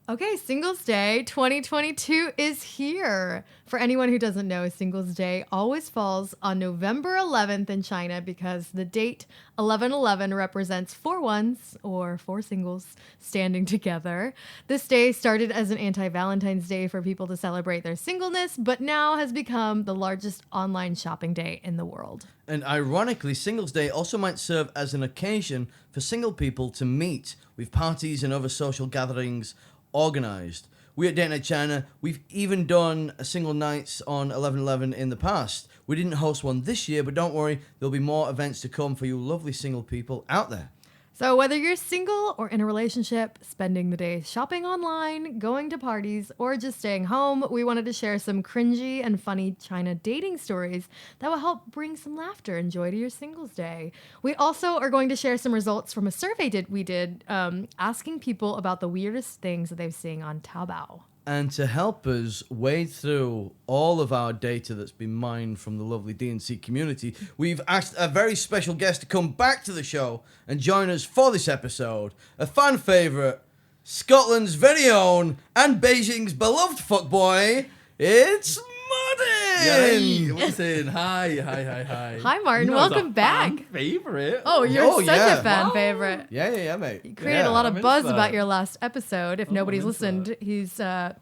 Okay, Singles Day 2022 is here. For anyone who doesn't know, Singles Day always falls on November 11th in China because the date 11/11 represents 4 ones or 4 singles standing together. This day started as an anti-Valentine's Day for people to celebrate their singleness, but now has become the largest online shopping day in the world. And ironically, Singles Day also might serve as an occasion for single people to meet, with parties and other social gatherings organized. We at Date Night China, we've even done a single nights on 11/11 in the past. We didn't host one this year, but don't worry, there'll be more events to come for you lovely single people out there. So whether you're single or in a relationship, spending the day shopping online, going to parties, or just staying home, we wanted to share some cringy and funny China dating stories that will help bring some laughter and joy to your Singles Day. We also are going to share some results from a survey we did asking people about the weirdest things that they've seen on Taobao. And to help us wade through all of our data that's been mined from the lovely D&C community, we've asked a very special guest to come back to the show and join us for this episode. A fan favourite, Scotland's very own, and Beijing's beloved fuckboy, it's Martyn! Yay! Listen, hi. Hi, Martyn. You know, I was Welcome a back. fan favorite. Oh, you're such yeah. a fan Wow. favorite. Yeah, mate. You created a lot of I'm buzz into about that. your last episode. If nobody's I'm into listened, he's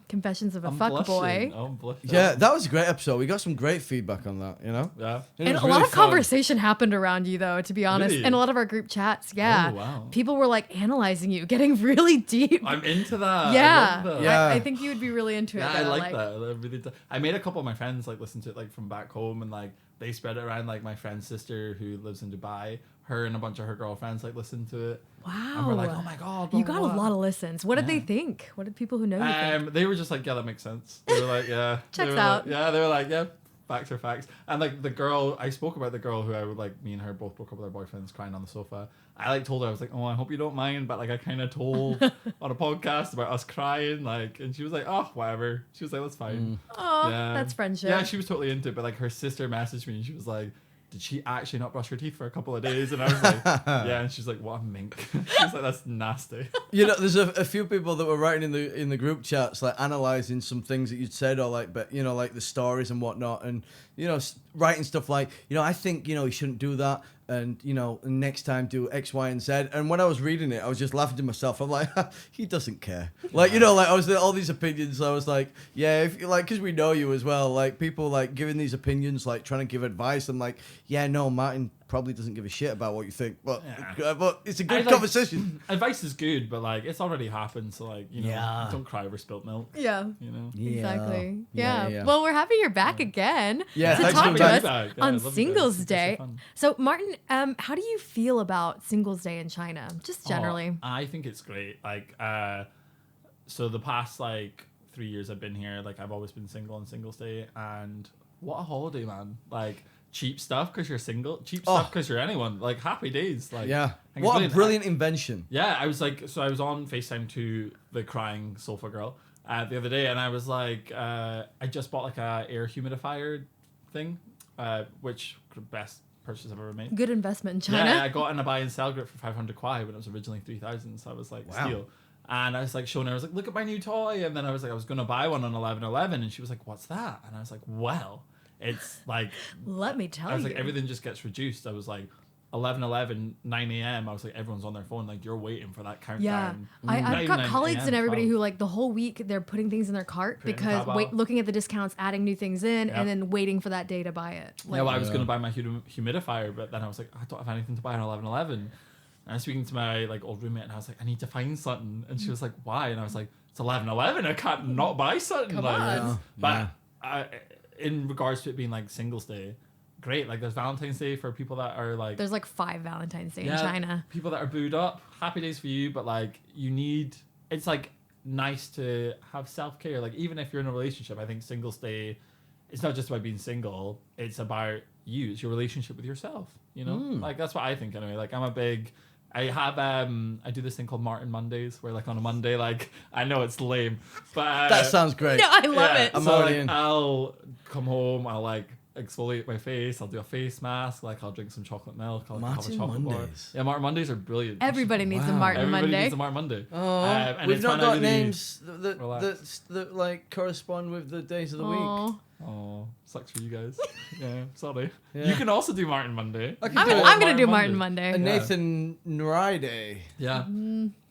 Confessions of a I'm Fuckboy. blushing. I'm blushing. Yeah, that was a great episode. We got some great feedback on that, you know? Yeah. It And was a really lot of fun. conversation happened around you, though, to be honest. Really? In a lot of our group chats, yeah. Oh, wow. People were like analyzing you, getting really deep. I'm into that. yeah. I love that. Yeah. I think you would be really into it. Yeah, I though, like that. I really do. I made a couple of my friends like listen to it like from back home, and like they spread it around. Like my friend's sister who lives in Dubai, her and a bunch of her girlfriends like listened to it. Wow. And we're like, oh my god, blah, You blah, got a blah. lot of listens. What did they Yeah. think? What did people who know you think? They were just like, yeah, that makes sense. They were like, yeah, Checks they were out. Like, yeah, they were like, yeah, facts are facts. And like the girl, I spoke about the girl who I would like, me and her both broke up with our boyfriends, crying on the sofa. I like told her, I was like, oh, I hope you don't mind, but like I kind of told on a podcast about us crying, like, and she was like, oh, whatever. She was like, that's fine. Oh, Yeah. that's friendship. Yeah, she was totally into it, but like her sister messaged me and she was like, did she actually not brush her teeth for a couple of days? And I was like, yeah. And she's like, what a mink. She's like, that's nasty. You know, there's a few people that were writing in the group chats, like analysing some things that you'd said, or like, but you know, like the stories and whatnot, and you know, writing stuff like, you know, I think, you know, you shouldn't do that, and you know, next time do X, Y, and Z. And when I was reading it, I was just laughing to myself. I'm like, he doesn't care. Like, you know, like I was all these opinions. I was like, yeah, if like, because we know you as well. Like people like giving these opinions, like trying to give advice. I'm like, yeah, no, Martyn probably doesn't give a shit about what you think, but Yeah. but it's a good Like, conversation. advice is good, but like it's already happened, so like, you know, Yeah. don't cry over spilt milk. Yeah. You know. Exactly. Yeah, Yeah. yeah. Well, we're happy you're back again Yeah, to thanks talk for to being us back. Yeah, I on love you guys. Singles It's so Day. fun. So, Martyn, how do you feel about Singles Day in China, just generally? Oh, I think it's great. Like, so the past like 3 years I've been here, like I've always been single on Singles Day, and what a holiday, man! Like cheap stuff because you're single, cheap stuff because you're anyone. Like happy days. Like Yeah. I think it's What a brilliant invention. Yeah, I was like, so I was on FaceTime to the crying sofa girl the other day, and I was like, I just bought like a air humidifier thing, which best purchase I've ever made. Good investment in China. Yeah, I got in a buy and sell group for 500 kwai when it was originally 3,000, so I was like, Wow. steal. And I was like showing her, I was like, look at my new toy, and then I was like, I was going to buy one on 11/11, and she was like, what's that? And I was like, well, it's like, Let me tell I was you. like, everything just gets reduced. I was like, 11/11, 9 a.m. I was like, everyone's on their phone, like you're waiting for that Yeah, countdown. I've Not got even colleagues 9 and everybody a.m., who like the whole week they're putting things in their cart Put it in because Taobao. looking at the discounts, adding new things in, Yep. and then waiting for that day to buy it. Yeah, Like, well, I was Yeah. going to buy my humidifier, but then I was like, I don't have anything to buy on 11/11. And I was speaking to my like old roommate, and I was like, I need to find something. And she was like, why? And I was like, it's 11/11. I can't not buy something. Come like, on. it's- Yeah. But in regards to it being like Singles Day, great. Like there's Valentine's Day for people that are like, there's like 5 Valentine's Day in yeah, China. people that are booed up. Happy days for you, but like you need. It's like nice to have self-care. Like even if you're in a relationship, I think Singles Day, it's not just about being single. It's about you. It's your relationship with yourself. You know, like that's what I think anyway. Like I'm a big. I have I do this thing called Martyn Mondays, where like on a Monday, like I know it's lame, but That sounds great. No, I love yeah, it. I'm so already like, in. I'll come home, I'll like exfoliate my face. I'll do a face mask. Like I'll drink some chocolate milk. I'll have a Martyn chocolate bar. Mondays. Yeah, Martyn Mondays are brilliant. Everybody needs a Wow. Martyn Everybody Monday. needs a Martyn Monday. Oh, And we've it's not when I got really names relax. that like correspond with the days of the week. Aw. Oh, sucks for you guys. Yeah, sorry. Yeah. You can also do Martyn Monday. I can I'm do gonna, it. I'm gonna do Martyn Monday. A Yeah. Nathan Nrai Day. Yeah.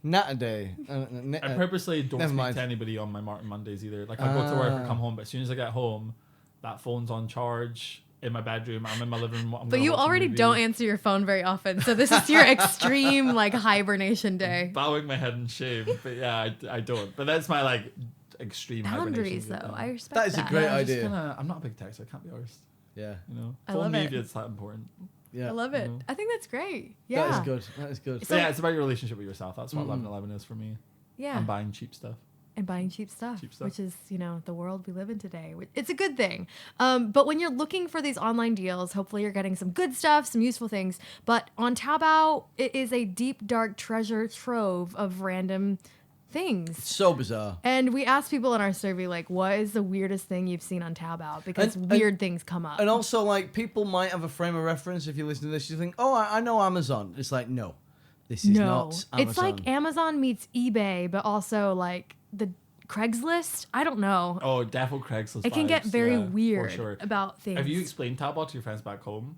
Nat Day. I purposely don't Never speak mind. to anybody on my Martyn Mondays either. Like I go to work or come home, but as soon as I get home, that phone's on charge in my bedroom. I'm in my living room. I'm But gonna you watch a already movie, don't answer your phone very often, so this is your extreme like hibernation day. bowing my head in shame. But yeah, I don't. But that's my like extreme Boundaries, hibernation. though. I respect That is a great Yeah, I just idea. I'm not a big texter. I can't be arsed. Yeah. You know, I Phone love me it. if it's that important. Yeah. I love it. Mhm. I think that's great. Yeah. That is good. That is good. So- But yeah, it's about your relationship with yourself. That's what 11/11 is for me. Yeah. I'm buying cheap stuff. And buying cheap stuff, Cheap stuff. which is, the world we live in today. It's a good thing. But when you're looking for these online deals, hopefully you're getting some good stuff, some useful things. But on Taobao, it is a deep, dark treasure trove of random things. So bizarre. And we asked people in our survey, like, what is the weirdest thing you've seen on Taobao? Because And- weird things come up. And also, like, people might have a frame of reference if you listen to this. You think, oh, I know Amazon. It's like, no, this is no, not Amazon. it's like Amazon meets eBay, but also like the Craigslist. I don't know. Oh, Defo Craigslist. It can get vibes, very yeah, for weird sure. about things. Have you explained Taobao to your friends back home?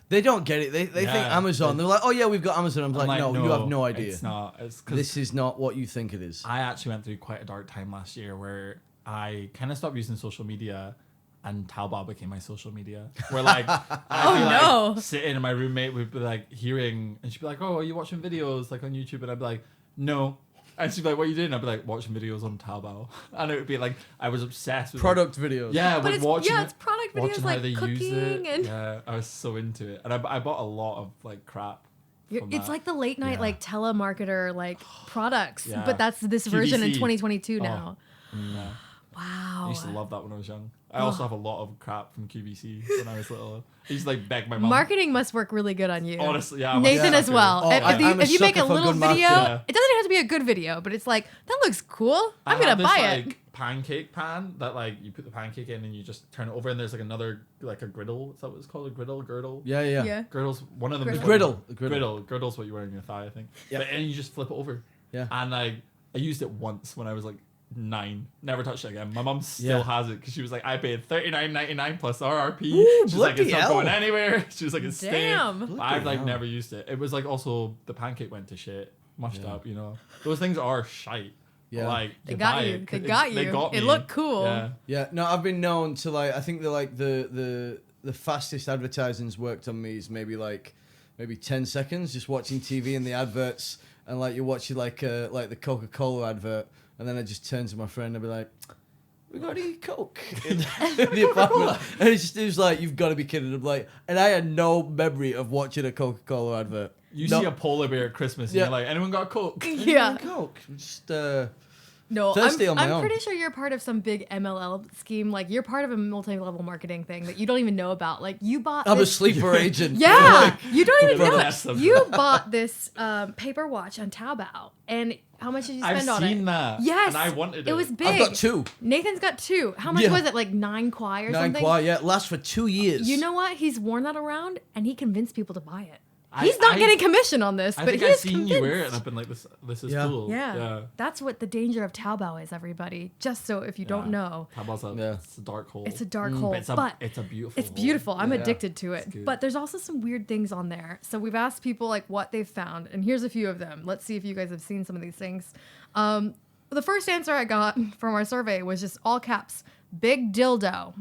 They don't get it. They think Yeah, Amazon. They're like, oh, yeah, we've got Amazon. I'm like, no, you have no idea. It's not. It's 'cause This is not what you think it is. I actually went through quite a dark time last year where I kind of stopped using social media and Taobao became my social media. Where like, I'd be no. like sitting and my roommate would be like hearing and she'd be like, oh, are you watching videos like on YouTube? And I'd be like, no. And she'd be like, what are you doing? I'd be like, watching videos on Taobao. And it would be like, I was obsessed with Product videos. Yeah, But with it's, watching yeah, it, it's product videos watching how like they use cooking it. and Yeah, I was so into it. And I bought a lot of like crap. from it's that. like the late night Yeah. like telemarketer like products, Yeah. but that's this version in QVC. 2022 Oh. now. Yeah. Wow. I used to love that when I was young. I also have a lot of crap from QVC when I was little. I used to like beg my mom. Marketing must work really good on you. Honestly, yeah. I'm a Nathan as sucker. well. Oh, if I'm a if you make a sucker for little good video, marketing. it doesn't have to be a good video, but it's like, that looks cool. I'm I going have to this, buy like, it. pancake pan that like you put the pancake in and you just turn it over and there's like another like a griddle. Is that what it's called? A girdle? Yeah, yeah. Yeah. Girdle's one of them. is Griddle. what you- Griddle. Girdle's what you wear in your thigh, I think. Yeah. But, and you just flip it over. Yeah. And like I used it once when I was like 9. Never touched it again. My mum still Yeah. has it because she was like, I paid $39.99 plus RRP. Ooh, She's like, it's bloody not hell. going anywhere. She was like, it's staying. Damn. But I've Bloody like hell. never used it. It was like also the pancake went to shit, mushed Yeah. up. You know, those things are shite. Yeah. But, like They you got buy you. it 'cause They got you. They got It me. looked cool. Yeah. Yeah, no, I've been known to like. I think they're like the fastest advertising's worked on me is maybe 10 seconds just watching TV and the adverts, and like you're watching like the Coca-Cola advert, and then I just turn to my friend and be like, "We got any Coke in the apartment?" And it was like, "You've got to be kidding!" I'm like, and I had no memory of watching a Coca-Cola advert. You No. see a polar bear at Christmas and Yeah. you're like, anyone got Coke? Yeah. Coke. Just No, Thirsty I'm, on my I'm own. pretty sure you're part of some big MLL scheme. Like, you're part of a multi-level marketing thing that you don't even know about. Like, you bought I'm a this... sleeper agent. Yeah, you don't even For the know rest it. of You them. bought this paper watch on Taobao, and how much did you spend I've on it? seen that. Yes, And I wanted it. It was big. I've got 2. Nathan's got 2. How much Yeah. was it? Like 9 kwai or 9 something? kwai, yeah, it lasts for 2 years. You know what? He's worn that around, and he convinced people to buy it. I- He's not I- getting commission on this, I but think he I've is seen convinced. you wear it and I've been like, this is Yeah. cool. Yeah. That's what the danger of Taobao is, everybody. Just so if you don't know. Taobao's it's a dark hole. It's a dark hole, But but it's a beautiful it's hole. beautiful. I'm Yeah. addicted to It's it. good. But there's also some weird things on there. So we've asked people like what they've found, and here's a few of them. Let's see if you guys have seen some of these things. The first answer I got from our survey was just all caps, big dildo.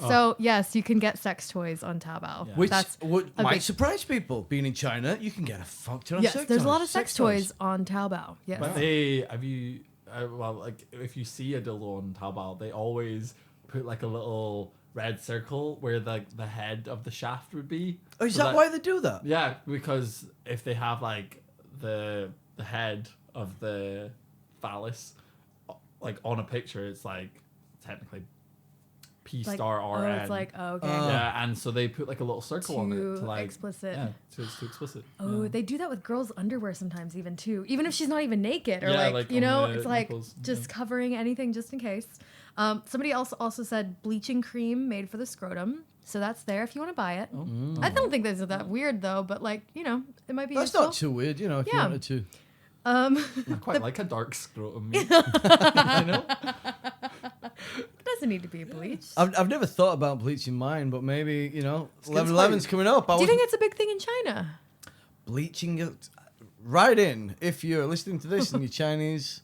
So yes, you can get sex toys on Taobao. Yeah. Which That's might big- surprise people. Being in China, you can get a fuck ton of yes. sex There's a toys. lot of sex toys on Taobao. Yes. But they have you well like if you see a dildo on Taobao, they always put like a little red circle where the head of the shaft would be. Oh, is So that why they do that? Yeah, because if they have like the head of the phallus like on a picture, it's like technically P Like, star oh, RN. it's like okay. Yeah, and so they put like a little circle on it Too to like explicit. Yeah, so it's too explicit. Oh, yeah. they do that with girls' underwear sometimes, even too. Even if she's not even naked, or Yeah, like like you on know, the it's like nipples, just yeah. covering anything just in case. Somebody else also said bleaching cream made for the scrotum. So that's there if you want to buy it. Oh. I don't think this is that weird though, but like, you know, it might be That's useful. not too weird, you know, if you Yeah. wanted to. I quite like a dark scrotum. You know? It doesn't need to be bleached. I've never thought about bleaching mine, but maybe, you know, Skin's 11/11's fine. coming up. Do you think it's a big thing in China? Bleaching it? Right in. If you're listening to this and you're Chinese,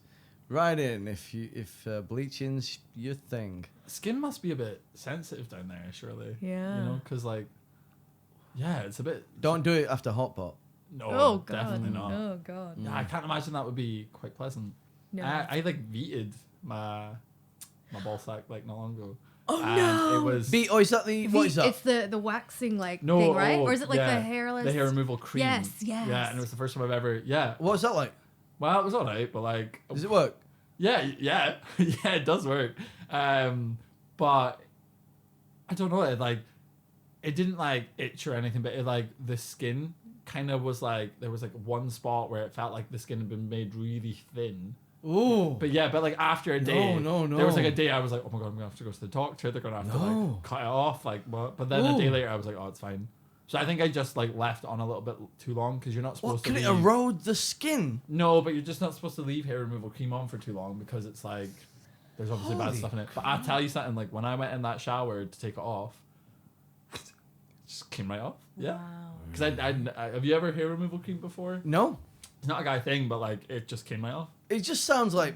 right in. If bleaching's your thing. Skin must be a bit sensitive down there, surely. Yeah. You know, because like, yeah, it's a bit. Don't do it after hot pot. No, Oh god. definitely not. Oh god. Yeah, I can't imagine that would be quite pleasant. No. I like veted my ball sack like not long ago. Oh, and no. It was Is that the what is that? It's the waxing like no, thing, right? oh, Or is it like yeah, the hairless? the hair removal cream? Yes, yes. Yeah, and it was the first time I've ever. Yeah. What's that like? Well, it was alright, but like. Does it work? Yeah, yeah, yeah. It does work, but I don't know. It didn't like itch or anything, but it like the skin kind of was like there was like one spot where it felt like the skin had been made really thin. Ooh. But yeah, but like after a day, No. there was like a day I was like, oh my god, I'm gonna have to go to the doctor. They're gonna have to like cut it off, like what? But then a day Ooh. later, I was like, oh, it's fine. So I think I just like left on a little bit too long because you're not supposed What, to. can it leave- erode the skin? No, but you're just not supposed to leave hair removal cream on for too long because it's like there's obviously bad Holy stuff in it. But I'll tell you something, like when I went in that shower to take it off, it just came right off. Yeah. Wow. Because I have you ever hair removal cream before? No. It's not a guy thing, but like it just came right off. It just sounds like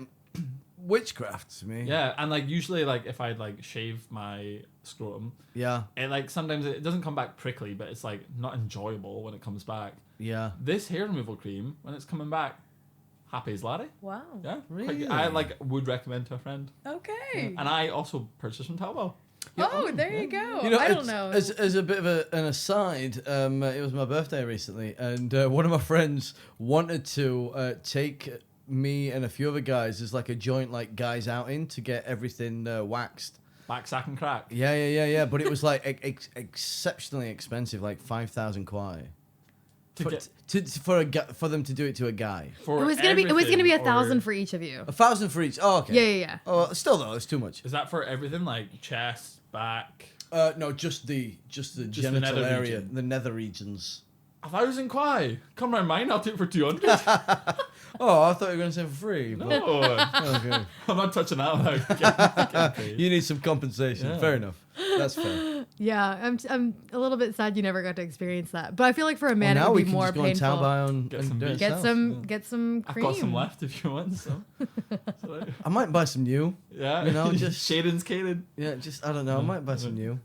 witchcraft to me. Yeah, and like usually like if I'd like shave my scrotum, Yeah. it like sometimes it doesn't come back prickly, but it's like not enjoyable when it comes back. Yeah. This hair removal cream, when it's coming back, happy as Larry. Wow. Yeah, quite Really? good. I like would recommend to a friend. Okay. And I also purchased from Taobao. Oh, there you go. You know, I don't it's- know. As a bit of an aside, it was my birthday recently, and one of my friends wanted to take me and a few other guys as like a joint like guys outing to get everything waxed. Back sack and crack. Yeah. But it was like exceptionally expensive, like 5,000 kwai. For them to do it to a guy. For it was gonna be everything, 1,000 or- for each of you. 1,000 for each. Oh, okay. Yeah. Oh, still though, it's too much. Is that for everything like chest, back? No, just the the genital nether area, region. the nether regions. 1,000 kwai. Come round mine, I'll take it for 200. Oh, I thought you were going to say for free. but- No, Okay. I'm not touching that without getting paid. You need some compensation. Yeah. Fair enough. That's fair. Yeah, I'm a little bit sad you never got to experience that. But I feel like for a man Well, it now would we be can more just go on painful. Taobao and Get some do it beef. Get ourselves. get some I've cream. got some left if you want some. So, I might buy some new. yeah, You know, just- Shaden's cated. Yeah, just I don't know. I might buy some new.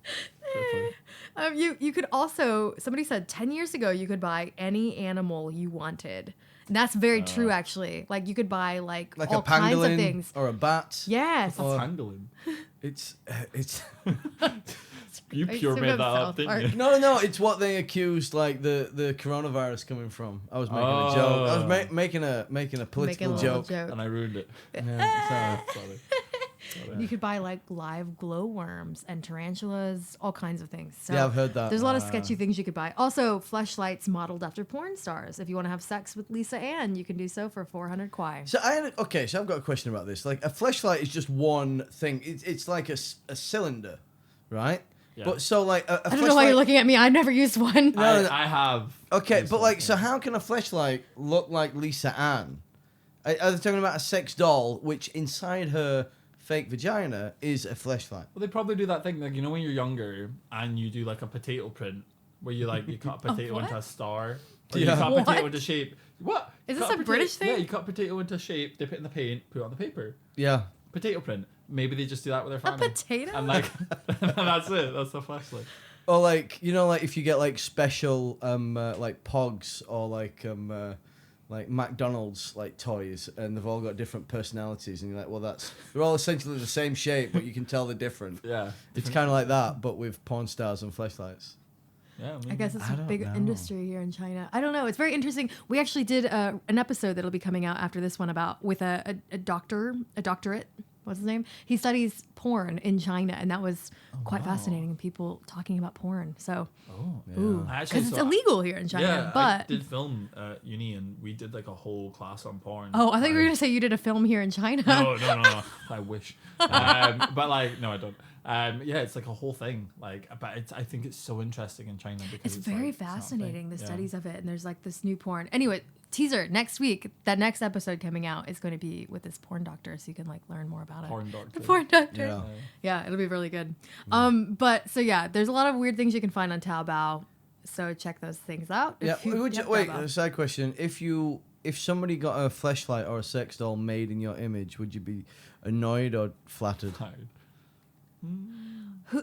You could also, somebody said 10 years ago you could buy any animal you wanted. And that's very true actually. Like you could buy like Like all a kinds of pangolin things. or a bat. Yes. Or- Pangolin. It's You I pure assume made of that up, South didn't Park. you? no. It's what they accused like the coronavirus coming from. I was making a joke. I was making a political Making a little joke. joke. And I ruined it. Yeah, Sorry. You could buy like live glowworms and tarantulas, all kinds of things. So Yeah, I've heard that. There's a lot of sketchy things you could buy. Also, fleshlights modeled after porn stars. If you want to have sex with Lisa Ann, you can do so for 400 kwai. So so I've got a question about this. Like a fleshlight is just one thing. It's like a cylinder, right? Yeah. But so like a I don't know why you're fleshlight- looking at me. I've never used one. No. I have. Okay, used but like, so something. how can a fleshlight look like Lisa Ann? Are they talking about a sex doll, which inside her fake vagina is a fleshlight? Well, they probably do that thing, like, you know, when you're younger and you do like a potato print where you like you cut a potato what? into a star. Or Yeah. you cut What? potato into shape. What? Is Cut this a British thing? Yeah, you cut potato into shape, dip it in the paint, put it on the paper. Yeah. Potato print. Maybe they just do that with their A family. potato? And like, that's it. That's the flashlight. Or like, you know, like if you get like special like Pogs or like McDonald's like toys, and they've all got different personalities, and you're like, well, they're all essentially the same shape, but you can tell the different. Yeah. It's kind of like that, but with porn stars and fleshlights. Yeah. I guess it's I a don't big know. industry here in China. I don't know. It's very interesting. We actually did an episode that'll be coming out after this one about with a doctorate what's his name? He studies porn in China, and that was quite wow. fascinating. People talking about porn. So, Oh, because it's illegal here in China. Yeah, but I did film at uni, and we did like a whole class on porn. oh, I thought you were gonna say you did a film here in China. No. I wish. But like, no, I don't. Yeah, it's like a whole thing. Like, but I think it's so interesting in China because It's very like, it's not a thing. fascinating, the Yeah. studies of it, and there's like this new porn. Anyway, teaser next week. That next episode coming out is going to be with this porn doctor, so you can like learn more about it. Porn doctor. The porn doctor. Yeah. Yeah, it'll be really good. But so yeah, there's a lot of weird things you can find on Taobao. So check those things out. Yeah. If you- Would you, yeah, wait, Taobao. a side question. If somebody got a fleshlight or a sex doll made in your image, would you be annoyed or flattered? Tired.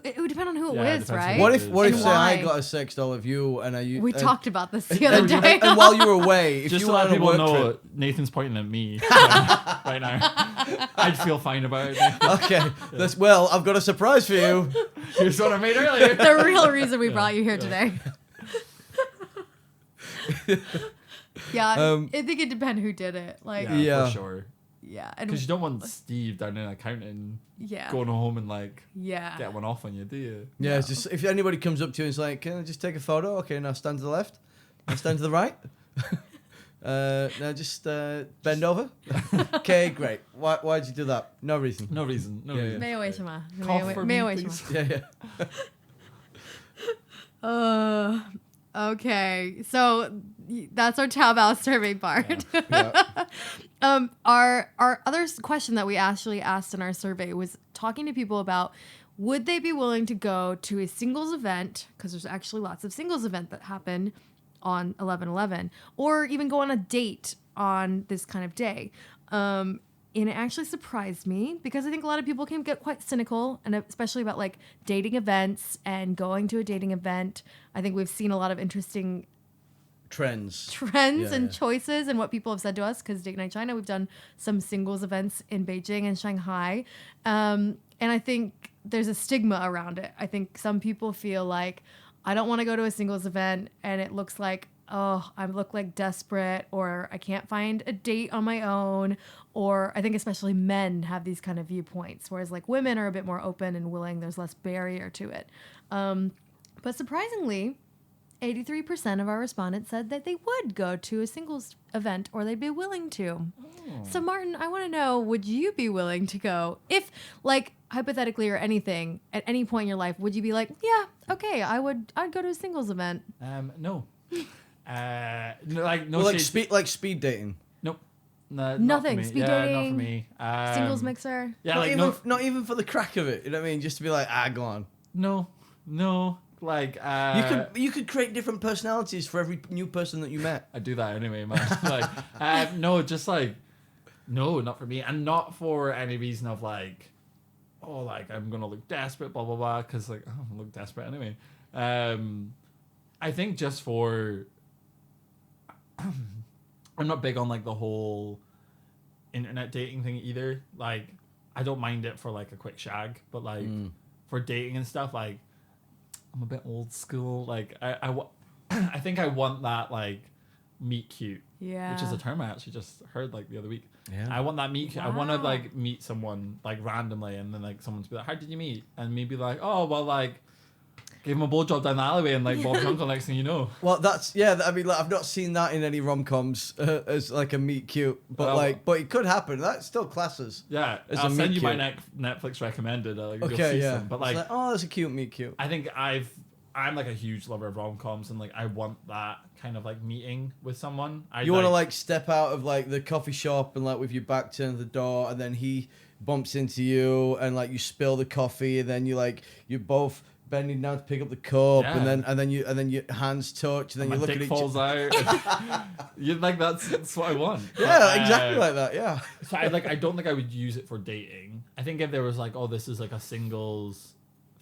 It would depend on who it Yeah, it was, depends on right? who What it if is. what if And say I why? got a sex doll of you and I We talked about this the other and, day. and while you were away, if Just you to were let on a people work know, trip, Nathan's pointing at me right now. I'd feel fine about it. okay, that's well. I've got a surprise for you. Here's what I made earlier. The real reason we brought you here today. Yeah, I think it depends who did it. Like, Yeah, Yeah. for sure. yeah, and Because you don't want Steve down in accounting yeah, going home and like yeah. get one off on you, do you? Yeah, it's just if anybody comes up to you and is like, "Can I just take a photo?" Okay, now stand to the left. Now stand to the right. Now just bend over. Okay, great. Why'd you do that? No reason. No reason. No Yeah, reason. 没有为什么？ Cough for 没有 me, 为什么？ please. Yeah. Okay, so that's our Taobao survey part. Yeah. Our other question that we actually asked in our survey was talking to people about would they be willing to go to a singles event, because there's actually lots of singles event that happen on 11/11, or even go on a date on this kind of day. And it actually surprised me because I think a lot of people can get quite cynical, and especially about like dating events and going to a dating event. I think we've seen a lot of interesting Trends. trends Yeah, and yeah. choices and what people have said to us, because Date Night China, we've done some singles events in Beijing and Shanghai. And I think there's a stigma around it. I think some people feel like, I don't want to go to a singles event and it looks like, oh, I look like desperate, or I can't find a date on my own. Or I think especially men have these kind of viewpoints, whereas like women are a bit more open and willing. There's less barrier to it. But surprisingly, 83% of our respondents said that they would go to a singles event or they'd be willing to. So Martyn, I want to know, would you be willing to go if, like, hypothetically or anything, at any point in your life, would you be like, yeah, okay, I'd go to a singles event? No. No, like no Well, like shade. speed dating. Nope. No, Nothing. Not for me. Speed yeah, dating, Not for me. Singles mixer? Yeah, not like even no, not even for the crack of it. You know what I mean? Just to be like, go on. no. Like You could create different personalities for every new person that you met. I do that anyway, man. Like, no, just like, no, not for me, and not for any reason of like, oh, like I'm gonna look desperate, blah blah blah, because like I look desperate anyway. I think just for, I'm not big on like the whole internet dating thing either. Like, I don't mind it for like a quick shag, but like for dating and stuff, like I'm a bit old school. Like I think I want that like meet cute, Yeah. which is a term I actually just heard like the other week. Yeah. I want that meet cute. I want to Wow. like meet someone like randomly, and then like someone to be like, "How did you meet?" And me be like, "Oh, well, like gave him a blowjob down the alleyway, and like Bob's uncle next thing you know." Well, that's I mean, like, I've not seen that in any rom-coms as like a meet cute, but Well- but it could happen. That's still classes. Yeah, As I'll a send meet you my cute. Netflix recommended. Like, you'll Okay, see yeah. some. But It's like, oh, that's a cute meet cute. I think I'm like a huge lover of rom-coms, and like I want that kind of like meeting with someone. You want to like step out of like the coffee shop and like with your back turned to the door, and then he bumps into you, and like you spill the coffee, and then you're both bending down to pick up the cup, Yeah. and then your hands touch, and then my you look dick at each falls out. You're like that's what I want. Yeah, But, exactly like that. Yeah. So I don't think I would use it for dating. I think if there was like, oh, this is like a singles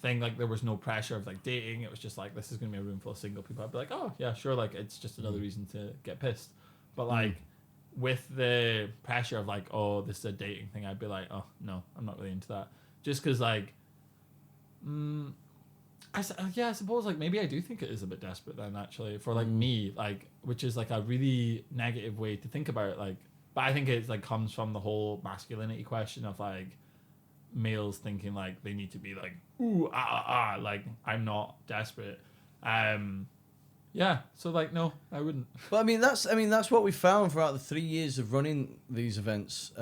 thing, like there was no pressure of like dating, it was just like, this is gonna be a room full of single people, I'd be like, oh yeah, sure, like it's just another reason to get pissed. But like with the pressure of like, oh, this is a dating thing, I'd be like, oh no, I'm not really into that. Just because like I suppose like maybe I do think it is a bit desperate then actually for like me, like, which is like a really negative way to think about it, like, but I think it's like comes from the whole masculinity question of like, males thinking like they need to be like ooh like I'm not desperate. Yeah, so like no, I wouldn't. But I mean that's what we found throughout the 3 years of running these events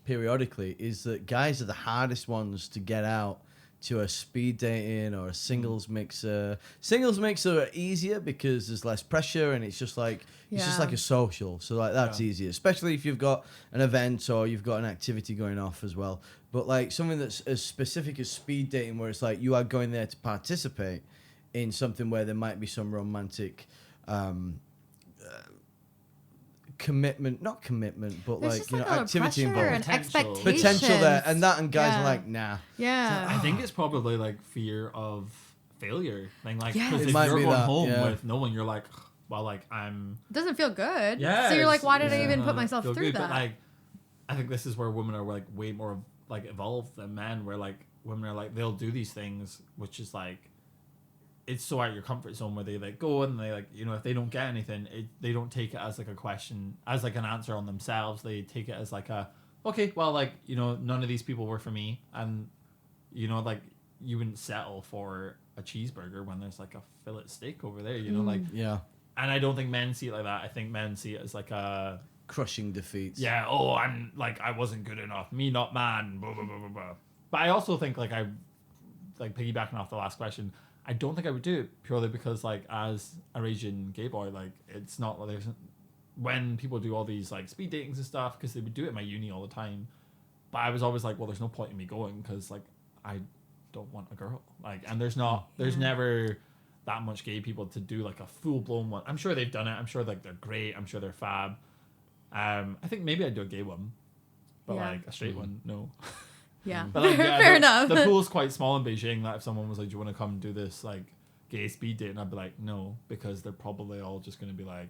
periodically, is that guys are the hardest ones to get out to a speed dating or a singles mixer. Singles mixer are easier because there's less pressure and it's just like a social. So like that's easier, especially if you've got an event or you've got an activity going off as well. But like something that's as specific as speed dating, where it's like you are going there to participate in something where there might be some romantic not commitment, but There's like, just you know, like a activity pressure involved. and Potential. Potential there, and guys Yeah. are like, nah. Yeah. I think it's probably like fear of failure. Like, Yes. because It if might you're be going that, home yeah. with no one, you're like, well, like I'm. It doesn't feel good. Yeah. So you're like, why did I yeah. even put myself feel through good, that? But like, I think this is where women are like way more like evolved than men. Where like women are like they'll do these things, which is like. It's so out of your comfort zone where they like go and they like, you know, if they don't get anything, they don't take it as like a question, as like an answer on themselves. They take it as like a, okay, well, like, you know, none of these people were for me. And, you know, like you wouldn't settle for a cheeseburger when there's like a fillet steak over there, you know, like, Yeah. and I don't think men see it like that. I think men see it as like a, Crushing defeats. yeah, oh, I'm like, I wasn't good enough. Me, not man, blah, blah, blah, blah, blah. But I also think like piggybacking off the last question, I don't think I would do it purely because, like, as a Asian gay boy, like, it's not like there's when people do all these like speed datings and stuff, because they would do it at my uni all the time. But I was always like, well, there's no point in me going because like I don't want a girl, like, and there's never that much gay people to do like a full blown one. I'm sure they've done it. I'm sure like they're great. I'm sure they're fab. I think maybe I'd do a gay one, but Yeah. like a straight one, no. Yeah. But like, yeah, Fair enough. The pool's quite small in Beijing. That if someone was like, "Do you want to come do this like gay speed date?" and I'd be like, "No," because they're probably all just going to be like,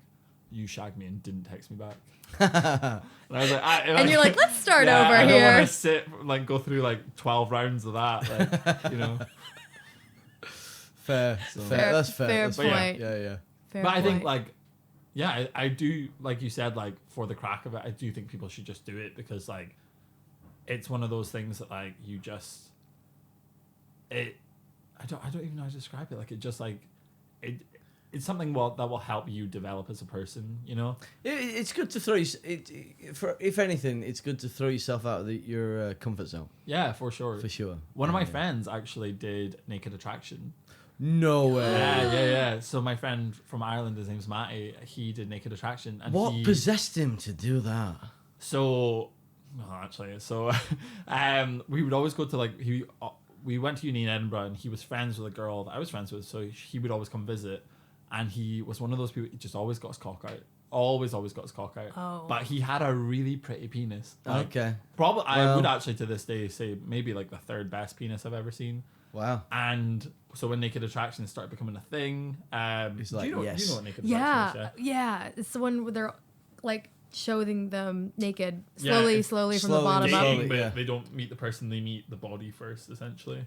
"You shagged me and didn't text me back." And I was like, And you're like, let's start over I don't here. want to sit like go through like 12 rounds of that, like, you know. Fair. That's fair. Fair That's point. Yeah. Fair But I think point. like, yeah, I do, like you said, like for the crack of it, I do think people should just do it because like, it's one of those things that like you just, I don't even know how to describe it. Like it just like, it's something that will help you develop as a person, you know. It's good to throw if anything, it's good to throw yourself out of your comfort zone. Yeah, for sure. For sure. One of my friends actually did Naked Attraction. No way. Yeah. So my friend from Ireland, his name's Matty, he did Naked Attraction. And What possessed him to do that? So, well, actually, we would always go to like, we went to uni in Edinburgh and he was friends with a girl that I was friends with. So he would always come visit. And he was one of those people, he just always got his cock out. Always got his cock out. Oh. But he had a really pretty penis. Like, Okay. Probably, I Well- would actually to this day say maybe like the third best penis I've ever seen. Wow. And so when Naked Attraction started becoming a thing, He's do like, you know yes. what Naked Attraction is? Yeah. It's the one where they're like showing them naked Yeah, slowly it's from the slowly bottom dating, up. Dating, but yeah. they don't meet the person, they meet the body first, essentially.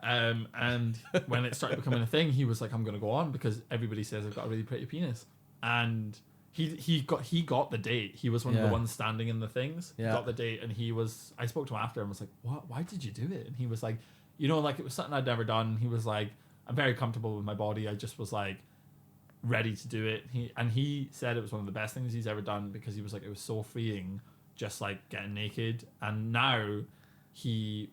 And when it started becoming a thing, he was like, I'm gonna go on because everybody says I've got a really pretty penis. And he got the date. He was one of the Yeah. ones standing in the things. Yeah. He got the date, and I spoke to him after and was like, what? Why did you do it? And he was like, you know, like it was something I'd never done. He was like, I'm very comfortable with my body. I just was like ready to do it. He said it was one of the best things he's ever done because he was like, it was so freeing, just like getting naked. And now he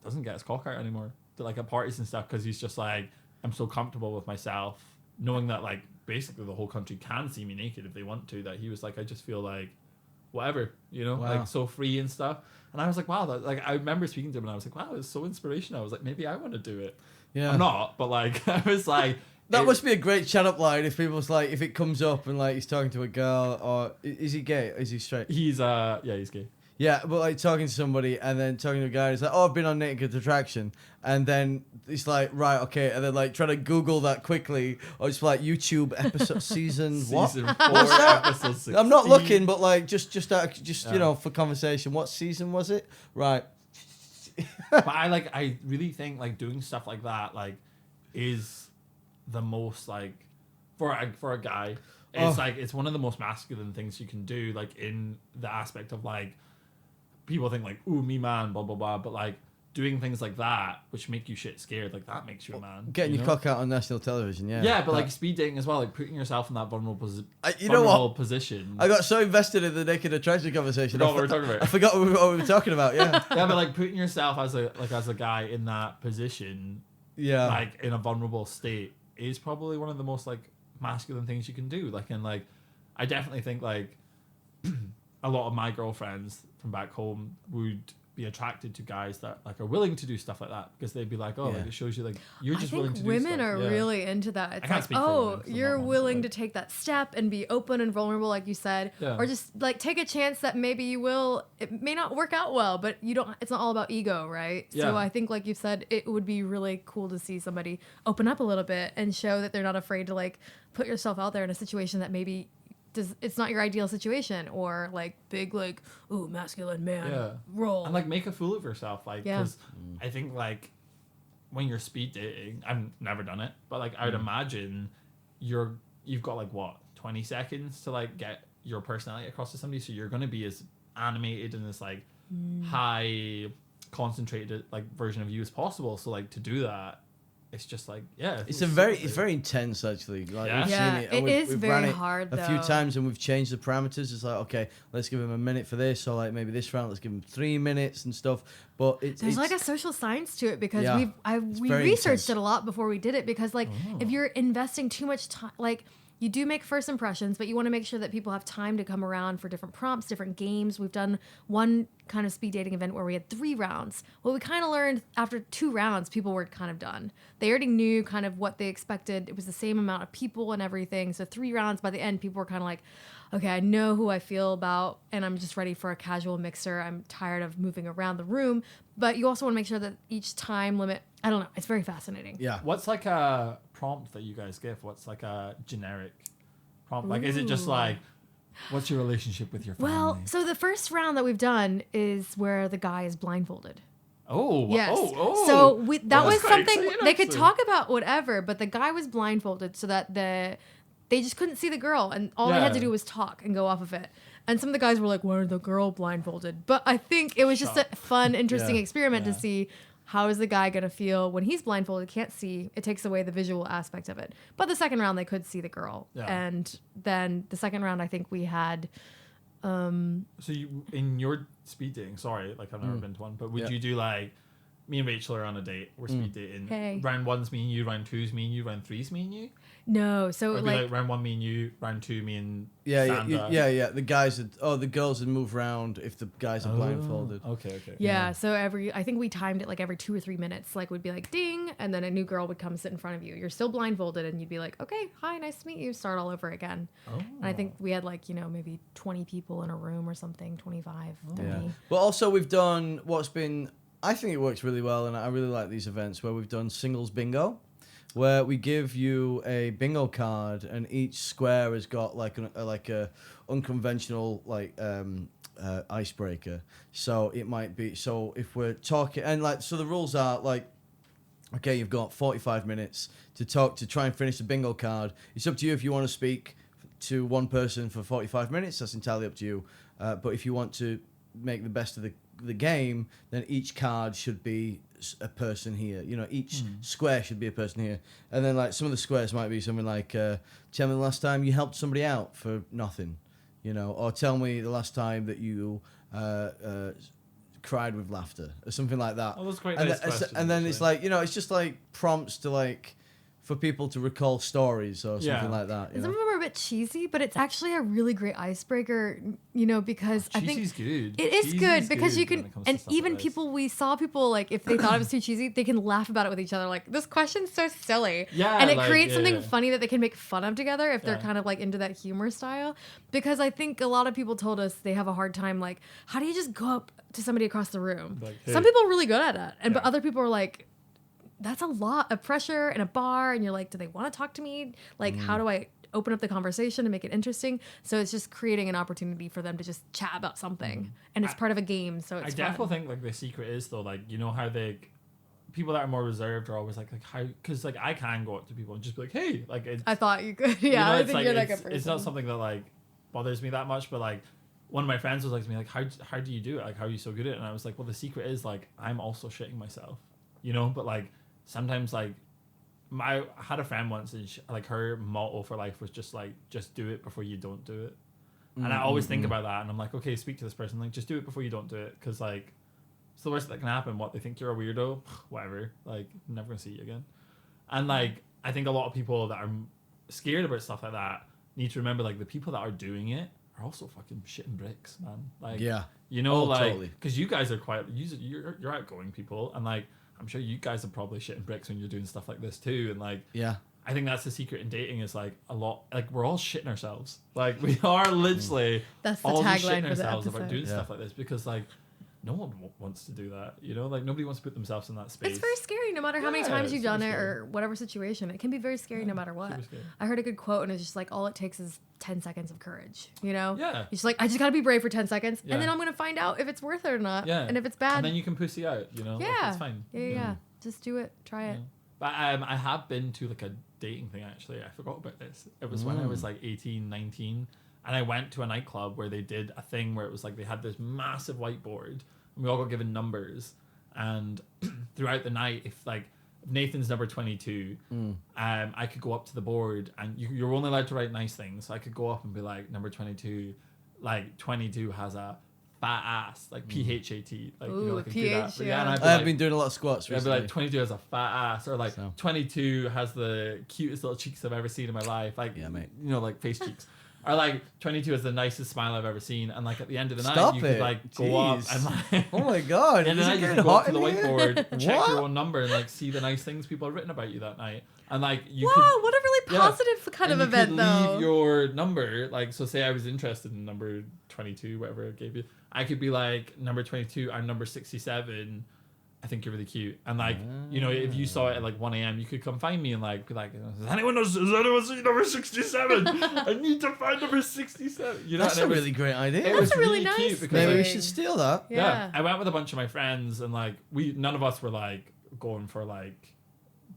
doesn't get his cock out anymore to like at parties and stuff because he's just like, I'm so comfortable with myself knowing that like basically the whole country can see me naked if they want to, that he was like, I just feel like whatever, you know, Wow. like so free and stuff. And I was like, wow, that, like I remember speaking to him and I was like, wow, it's so inspirational. I was like, maybe I want to do it. Yeah. I'm not, but like I was like, That it- must be a great chat up line if people's like, if it comes up and like he's talking to a girl, or is he gay? Is he straight? he's he's gay. Yeah, but like talking to somebody and then talking to a guy, he's like, oh, I've been on Naked Attraction. And then it's like, right, okay. And then like trying to Google that quickly, or just like YouTube episode season what? Season 4, that? episode 16. I'm not looking, but like just Yeah. you know, for conversation. What season was it? Right. But I really think like doing stuff like that like is the most like for a guy, it's Oh. like it's one of the most masculine things you can do, like in the aspect of like people think like, ooh, me man, blah blah blah, but like doing things like that which make you shit scared, like that makes you a man. Getting your cock out on national television, yeah. Yeah, but like speed dating as well, like putting yourself in that vulnerable position. I got so invested in the naked attraction conversation. I forgot what we were talking about. I forgot what we were talking about. Yeah. Yeah, but like putting yourself as a guy in that position, Yeah. like in a vulnerable state, is probably one of the most like masculine things you can do. Like, and like, I definitely think like a lot of my girlfriends from back home would be attracted to guys that like are willing to do stuff like that, because they'd be like, oh, like it shows you like you're just willing to do stuff. Women are really into that. It's like, oh, you're willing to take that step and be open and vulnerable, like you said, Yeah. or just like take a chance that maybe you will. It may not work out well, but you don't. It's not all about ego, right? Yeah. So I think, like you said, it would be really cool to see somebody open up a little bit and show that they're not afraid to like put yourself out there in a situation that maybe it's not your ideal situation, or like big like ooh masculine man role, and like make a fool of yourself, like because I think like when you're speed dating, I've never done it, but like I would imagine you've got like what 20 seconds to like get your personality across to somebody, so you're gonna be as animated and as like high concentrated like version of you as possible. So like to do that, it's just like it's very intense actually. Like we've seen it, and is we've very ran it hard a though. few times, and we've changed the parameters. It's like, okay, let's give him a minute for this, or like maybe this round let's give him 3 minutes and stuff. But there's like a social science to it, because we very researched intense. it a lot before we did it, because like if you're investing too much time, like you do make first impressions, but you want to make sure that people have time to come around for different prompts, different games. We've done one kind of speed dating event where we had 3 rounds. Well, we kind of learned after 2 rounds, people were kind of done. They already knew kind of what they expected. It was the same amount of people and everything. So 3 rounds, by the end, people were kind of like, okay, I know who I feel about, and I'm just ready for a casual mixer. I'm tired of moving around the room. But you also want to make sure that each time limit, I don't know, it's very fascinating. Yeah. What's like a prompt that you guys give? What's like a generic prompt? Like, is it just like, what's your relationship with your family? Well, so the first round that we've done is where the guy is blindfolded. Oh, yes. Oh. So that was quite something exciting, they could actually. talk about whatever, but the guy was blindfolded so that they just couldn't see the girl, and all they had to do was talk and go off of it. And some of the guys were like, "Why are the girl blindfolded?" But I think it was just a fun, interesting experiment to see how is the guy gonna feel when he's blindfolded, can't see. It takes away the visual aspect of it. But the second round, they could see the girl, and then the second round, I think we had. So you in your speed dating? Sorry, like I've never been to one, but would you do like me and Rachel are on a date? We're speed dating. Okay. Round 1's me and you. Round 2's me and you. Round 3's me and you. No, so Or like round 1 me and you. Round 2 me and Sandra. Yeah. The guys the girls would move around if the guys are blindfolded. Okay. Yeah, so I think we timed it like every 2 or 3 minutes. Like we'd be like ding, and then a new girl would come sit in front of you. You're still blindfolded, and you'd be like, okay, hi, nice to meet you. Start all over again. And I think we had like maybe 20 people in a room or something, 25, 30. Yeah. But also we've done I think it works really well, and I really like these events where we've done singles bingo, where we give you a bingo card, and each square has got like a unconventional icebreaker. So it might be, so if we're talking, and so the rules are like, okay, you've got 45 minutes to try and finish the bingo card. It's up to you if you want to speak to one person for 45 minutes. That's entirely up to you. But if you want to make the best of the game, then each card should be a person here. Each square should be a person here. And then some of the squares might be something like, tell me the last time you helped somebody out for nothing, or tell me the last time that you cried with laughter, or something like that. Oh, that's quite and nice questions, and then actually. it's just like prompts to for people to recall stories or something like that. Some of them are a bit cheesy, but it's actually a really great icebreaker, because I think cheesy's good. it is good because you when can, it comes to and stuff even like this. we saw people if they thought it was too cheesy, they can laugh about it with each other. Like, this question's so silly. Yeah, and it creates something yeah. funny that they can make fun of together if they're kind of into that humor style. Because I think a lot of people told us they have a hard time, how do you just go up to somebody across the room? Hey. Some people are really good at it, but other people are like, that's a lot of pressure in a bar, and you're like, do they want to talk to me? How do I open up the conversation and make it interesting? So it's just creating an opportunity for them to just chat about something, and it's part of a game, so it's I definitely think the secret is though, how they people that are more reserved are always like how, because I can go up to people and just be like, hey, it's, I thought you could. Yeah, I think you're a person. It's not something that bothers me that much, but one of my friends was like to me, like, how do you do it? Like, how are you so good at it? And I was like, well, the secret is like, I'm also shitting myself, you know? But like, sometimes like, I had a friend once and like her motto for life was just like, just do it before you don't do it. And I always think about that. And I'm like, okay, speak to this person. Like, just do it before you don't do it. Cause like, it's the worst that can happen. What, they think you're a weirdo? Whatever. Like, I'm never gonna see you again. And like, I think a lot of people that are scared about stuff like that need to remember, like, the people that are doing it are also fucking shitting bricks, man. Like, you know, like, because you guys are quite, you're outgoing people, and like, I'm sure you guys are probably shitting bricks when you're doing stuff like this too, and like, I think that's the secret in dating is like a lot, like we're all shitting ourselves, like we are literally that's the all just tagline shitting for the ourselves episode. about doing stuff like this because like no one wants to do that, you know, like nobody wants to put themselves in that space. It's very scary no matter how many times you've done it or whatever situation. It can be very scary no matter what. I heard a good quote and it's just like all it takes is 10 seconds of courage, you know? Yeah. It's just like, I just gotta be brave for 10 seconds and then I'm gonna find out if it's worth it or not. Yeah. And if it's bad. And then you can pussy out, you know? Yeah. Like, it's fine. Yeah. Just do it. Try it. But I have been to like a dating thing actually. I forgot about this. It was when I was like 18, 19. And I went to a nightclub where they did a thing where it was like they had this massive whiteboard and we all got given numbers. And throughout the night, if Nathan's number 22, I could go up to the board and you're only allowed to write nice things. So I could go up and be like, number 22, like 22 has a fat ass, like PHAT, like, ooh, you know, like I do that. But yeah. and I've been doing a lot of squats recently. I'd be like, 22 has a fat ass, or like 22 has the cutest little cheeks I've ever seen in my life, like, mate. you know, like face cheeks. Or like 22 has the nicest smile I've ever seen, and like at the end of the night you could like go up and like oh my god, and then you could go up to the whiteboard, check what? your own number, and like see the nice things people have written about you that night, and like you wow, could, what a really positive kind of event though. Leave your number, like, so say I was interested in number 22, whatever I gave you, I could be like, number 22, I'm number 67. I think you're really cute. And like, you know, if you saw it at like 1 a.m., you could come find me and like be like, has anyone seen number 67? I need to find number 67. You know, that's a really great idea. It was really nice cute because maybe like, we should steal that. Yeah. I went with a bunch of my friends and like none of us were like going for like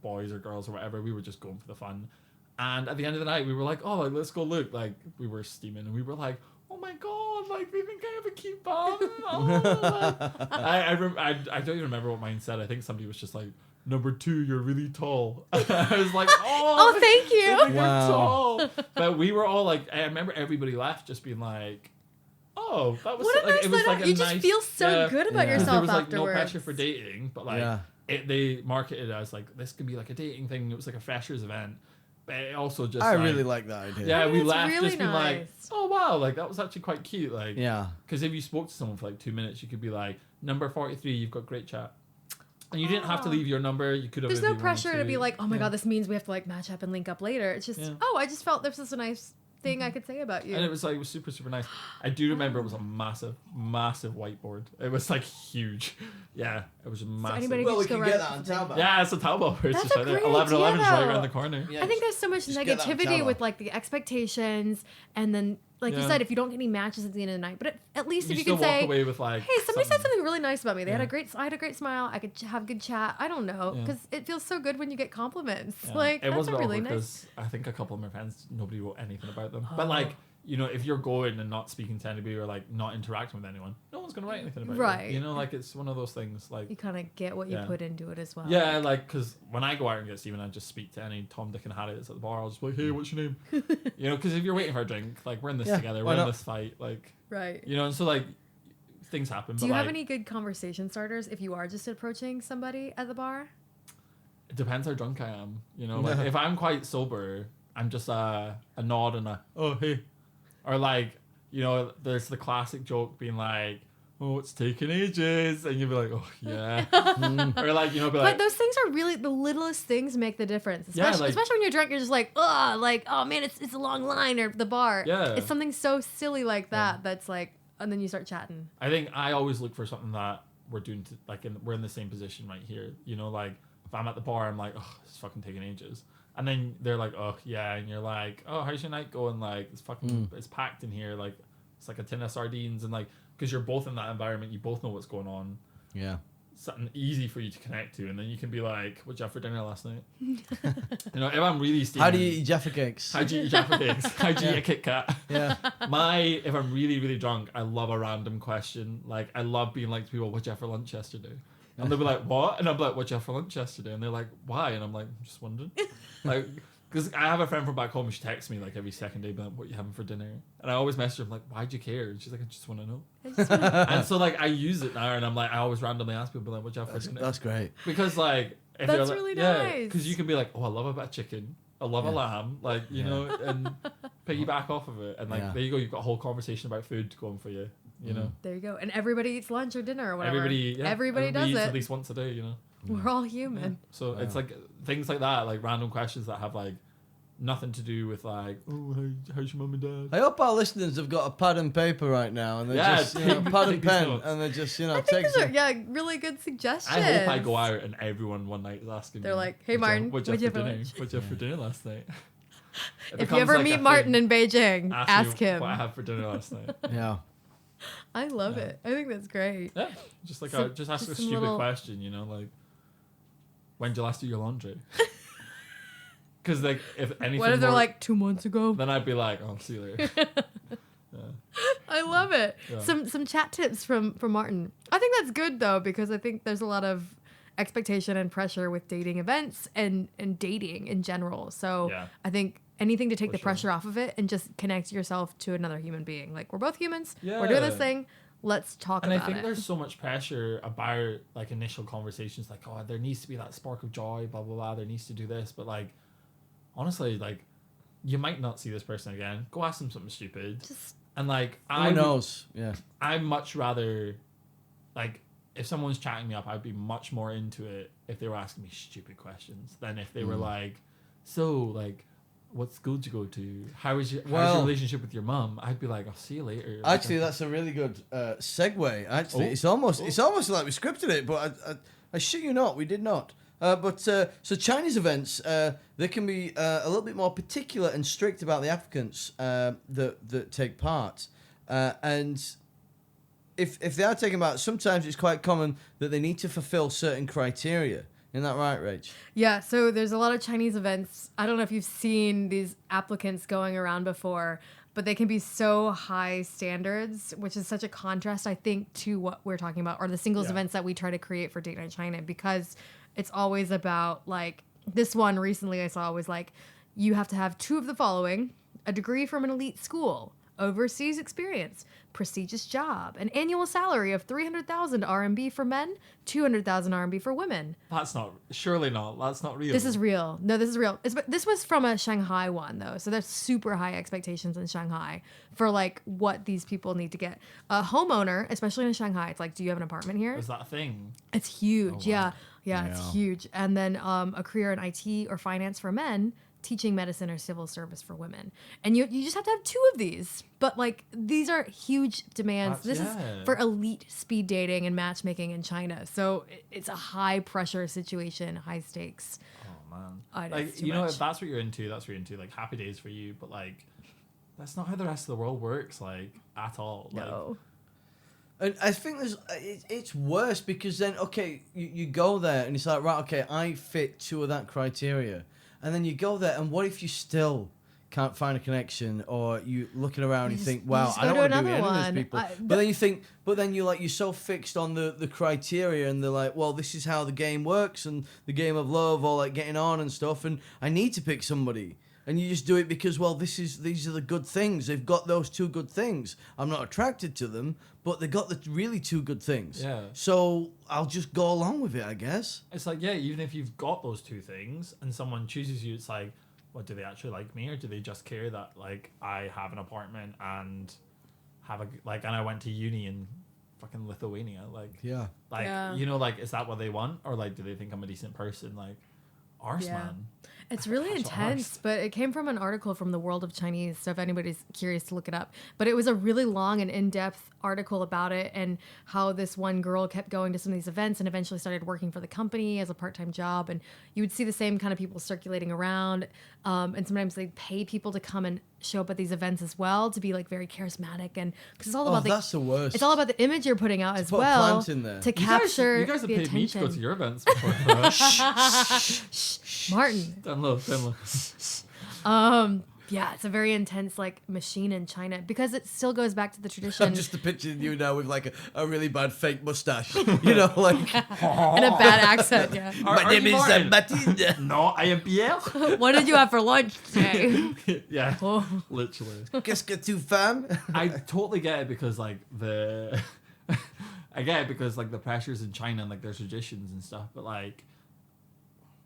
boys or girls or whatever. We were just going for the fun. And at the end of the night, we were like, oh, like, let's go look. Like, we were steaming and we were like, oh my god, like, we think I have a cute bum. Oh, like. I don't even remember what mine said. I think somebody was just like, number 2, you're really tall. I was like, oh, thank you. Wow. Tall. But we were all like, I remember everybody left just being like, oh, that was what a like, nice it was like a you nice, just feel so good about yourself there was like afterwards. no pressure for dating, but like they marketed it as like, this could be like a dating thing. It was like a freshers event. But it also just I really like that idea. Yeah, we left really just being like, oh wow, like that was actually quite cute. Like, because if you spoke to someone for like 2 minutes, you could be like, number 43, you've got great chat. And you didn't have to leave your number. You could have. There's no pressure to be like, oh my god, this means we have to like match up and link up later. It's just, oh, I just felt this was a nice thing I could say about you. And it was super, super nice. I do remember it was a massive, massive whiteboard. It was like huge. Yeah, it was massive. So well, we can get that on Taobao. Yeah, it's a Taobao. It's That's just a great 11/11 is right idea, around the corner. I think there's so much negativity with like the expectations, and then like you said, if you don't get any matches at the end of the night, but at least if you can say, away with like, hey, somebody said something really nice about me. They had I had a great smile. I could have good chat. I don't know, because it feels so good when you get compliments. Like, it was that's a really nice. Because I think a couple of my friends, nobody wrote anything about them. But like, you know, if you're going and not speaking to anybody or like not interacting with anyone, no one's gonna write anything about you. You know, like it's one of those things. Like you kind of get what you put into it as well. Yeah, like because when I go out and get Steven, I just speak to any Tom, Dick, and Harry that's at the bar. I'll just be like, hey, what's your name? You know, because if you're waiting for a drink, like we're in this together, we're in this fight, like you know, and so like things happen. Do you have any good conversation starters if you are just approaching somebody at the bar? It depends how drunk I am. You know, like if I'm quite sober, I'm just a nod and a oh hey. Or like, you know, there's the classic joke being like, oh, it's taking ages. And you'll be like, oh, yeah. Or like, you know, but those things are really, the littlest things make the difference. Especially when you're drunk, you're just like, oh, man, it's a long line or the bar. Yeah. It's something so silly like that that's like, and then you start chatting. I think I always look for something that we're doing, we're in the same position right here. You know, like if I'm at the bar, I'm like, oh, it's fucking taking ages. And then they're like, oh, yeah. And you're like, oh, how's your night going? Like, it's fucking, it's packed in here. Like, it's like a tin of sardines. And like, because you're both in that environment, you both know what's going on. Yeah. something easy for you to connect to, and then you can be like, "What did you have for dinner last night?" If I'm really steaming, How do you eat Jaffa cakes? How do you eat Jaffa cakes? How do you eat a Kit Kat? Yeah. If I'm really, really drunk, I love a random question. Like, I love being like to people, "What'd you have for lunch yesterday?" And they'll be like, "What?" And I'm like, "What'd you have for lunch yesterday?" And they're like, "Why?" And I'm like, "I'm just wondering." Like, because I have a friend from back home, she texts me like every second day, like, "What you having for dinner?" And I always message her, I'm like, "Why'd you care?" And she's like, "I just want to know." And so like I use it now, and I'm like, I always randomly ask people like, "What you have for dinner?" That's great. Because like, if That's you're like, really yeah, nice. because you can be like, "Oh, I love a bit of chicken. I love a lamb," like you know, and piggyback off of it, and like there you go, you've got a whole conversation about food going for you, you know. There you go. And everybody eats lunch or dinner or whatever. Everybody does eats it. at least once a day, you know. We're all human. Yeah. So it's like things like that, like random questions that have like nothing to do with like, "Oh, how's your mum and dad?" I hope our listeners have got a pad and paper right now, and they're just pad and pen, and they're just I think these are really good suggestions. I hope I go out and everyone one night is asking They're me, like, "Hey Martyn, what'd you have for dinner? What'd you have for dinner last night?" If you ever meet Martyn in Beijing, ask him what I had for dinner last night. Yeah. I love it. I think that's great. Yeah, just like just ask a some stupid question, you know, like, when did you last do your laundry? Because like if anything, What if they're like 2 months ago? then I'd be like, "Oh, see you later." I love it. Yeah. Some chat tips from Martyn. I think that's good though, because I think there's a lot of expectation and pressure with dating events and dating in general. So Yeah. I think anything to take For the sure. pressure off of it and just connect yourself to another human being. Like, we're both humans. Yeah. We're doing this thing. Let's talk And about I think it. there's so much pressure about like initial conversations, like, "Oh, there needs to be that spark of joy, blah blah blah. There needs to do this," but like, honestly, like, you might not see this person again. Go ask them something stupid. And like, Who knows? Yeah. I'd much rather, like, if someone's chatting me up, I'd be much more into it if they were asking me stupid questions than if they were like, "So, like, what school did you go to? How's your relationship with your mum?" I'd be like, "I'll see you later." Like, Actually, that's a really good segue. Actually, it's almost like we scripted it, but I shit you not, we did not. So Chinese events, they can be a little bit more particular and strict about the applicants that take part, and if they are taking part, sometimes it's quite common that they need to fulfill certain criteria. Isn't that right, Rach? Yeah, so there's a lot of Chinese events. I don't know if you've seen these applicants going around before, but they can be so high standards, which is such a contrast, I think, to what we're talking about, or the singles events that we try to create for Date Night China, because it's always about, like, this one recently I saw was like, you have to have 2 of the following: a degree from an elite school, overseas experience, prestigious job, an annual salary of 300,000 RMB for men, 200,000 RMB for women. That's not real. This is real. No, this is real. This was from a Shanghai one, though. So there's super high expectations in Shanghai for, like, what these people need to get. A homeowner, especially in Shanghai, it's like, do you have an apartment here? Is that a thing? It's huge. Oh, wow. Yeah, it's huge. And then a career in IT or finance for men, teaching medicine or civil service for women. And you just have to have 2 of these. But, like, these are huge demands. This is for elite speed dating and matchmaking in China. So it's a high pressure situation, high stakes. Oh man. I know, Like, you know, if that's what you're into, that's what you're into. Like, happy days for you, but like, that's not how the rest of the world works, like, at all. Like, No. And I think it's worse because then, okay, you go there and it's like, right, okay, I fit 2 of that criteria. And then you go there, and what if you still can't find a connection, or you looking around and you think, wow, I don't want to do any of these people. But then you think, you're so fixed on the criteria, and they're like, well, this is how the game works, and the game of love, or like getting on and stuff, and I need to pick somebody. And you just do it because, well, these are the good things. They've got those 2 good things. I'm not attracted to them, but they got the really 2 good things. Yeah. So I'll just go along with it, I guess. it's like, yeah, even if you've got those 2 things and someone chooses you, it's like, what, do they actually like me, or do they just care that, like, I have an apartment and have and I went to uni in fucking Lithuania, like, Yeah. you know, like, is that what they want, or like, do they think I'm a decent person? Like, arse, man. It's really That's intense, arse. but it came from an article from the World of Chinese, so if anybody's curious to look it up. But it was a really long and in-depth article about it, and how this one girl kept going to some of these events and eventually started working for the company as a part-time job. And you would see the same kind of people circulating around, and sometimes they'd pay people to come and show up at these events as well to be like very charismatic, and because it's all Oh, about that's the worst. it's all about the image you're putting out as put a well plant in there. to You capture guys have the paid me to go to attention. your events before. Martyn. Down low, down low. Yeah, it's a very intense like machine in China because it still goes back to the tradition I'm just picturing you now with like a really bad fake mustache, you know, like. and a bad accent. Yeah. Are you Martyn? Martyn. No, I am Pierre. What did you have for lunch today? Yeah, Oh. literally. Qu'est-ce que tu femme? I totally get it because like the I get it because like the pressures in China and like their traditions and stuff, but like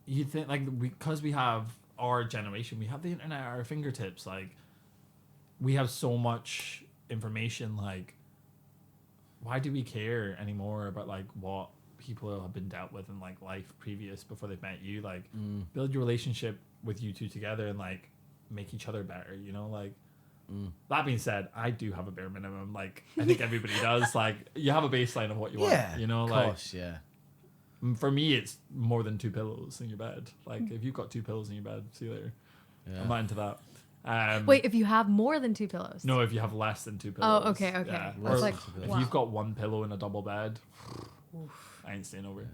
you think like because we have our generation, we have the internet at our fingertips, like we have so much information, like why do we care anymore about like what people have been dealt with in like life previous before they've met you? Like build your relationship with you two together and like make each other better, you know, like that being said, I do have a bare minimum. Like I think everybody does. Like you have a baseline of what you Yeah, want. You know, of like course, yeah. for me, it's more than 2 pillows in your bed. Like if you've got 2 pillows in your bed, see you later. Yeah. I'm not into that. Wait, if you have more than 2 pillows? No, if you have less than 2 pillows. Oh, okay. Yeah. I was Or like, if wow. you've got 1 pillow in a double bed, I ain't staying over.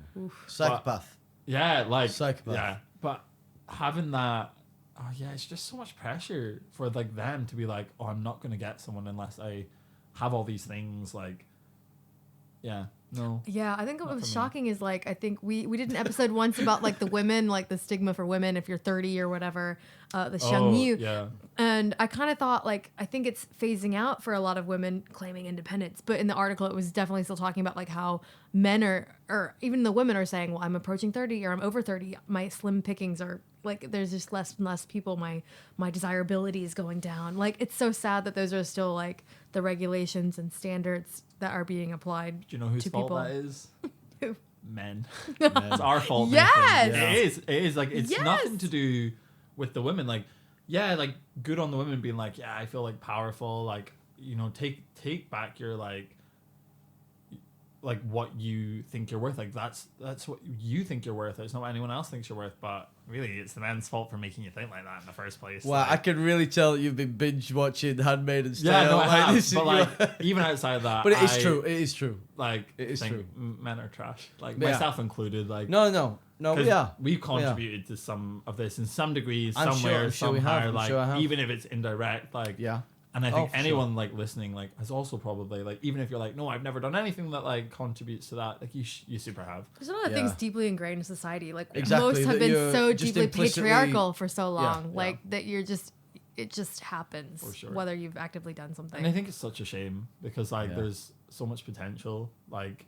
Psychopath. Yeah, like Psychopath. yeah, but having that, oh yeah, it's just so much pressure for like them to be like, oh, I'm not gonna get someone unless I have all these things. Like, yeah, no. Yeah, I think what Not was for me. shocking is like I think we did an episode once about like the women, like the stigma for women if you're 30 or whatever, the Xiangyu. Yeah, And I kind of thought like I think it's phasing out for a lot of women claiming independence, but in the article it was definitely still talking about like how men are, or even the women are saying, well, I'm approaching 30 or I'm over 30, my slim pickings are like there's just less and less people, my desirability is going down. Like it's so sad that those are still like the regulations and standards that are being applied. do you know whose to fault people. that is? Who? Men. It's our fault. Yes! Nathan. It is. It is like it's Yes! nothing to do with the women. Like, yeah, like good on the women being like, yeah, I feel like powerful. Like, you know, take back your like what you think you're worth. Like that's what you think you're worth. It's not what anyone else thinks you're worth. But really, it's the men's fault for making you think like that in the first place. Wow, like, I can really tell that you've been binge watching Handmaid's Tale. yeah, no, I have. this is- But like, even outside of that, but it is I, true. It is true. Like, It is think true. Men are trash. Like Yeah. myself included. Like, No, 'cause yeah. we've contributed to some of this in some degrees, I'm somewhere, sure we somehow. have, I'm Like, sure I have. even if it's indirect, like, Yeah. And I Oh, think for anyone like listening, like, has also probably like, even if you're like, no, I've never done anything that like contributes to that, like, you super have. There's a lot of Yeah. things deeply ingrained in society. Like Exactly, most have that been you're so just deeply implicitly- patriarchal for so long. yeah. Like that you're just it just happens For sure. whether you've actively done something. And I think it's such a shame because like Yeah. there's so much potential like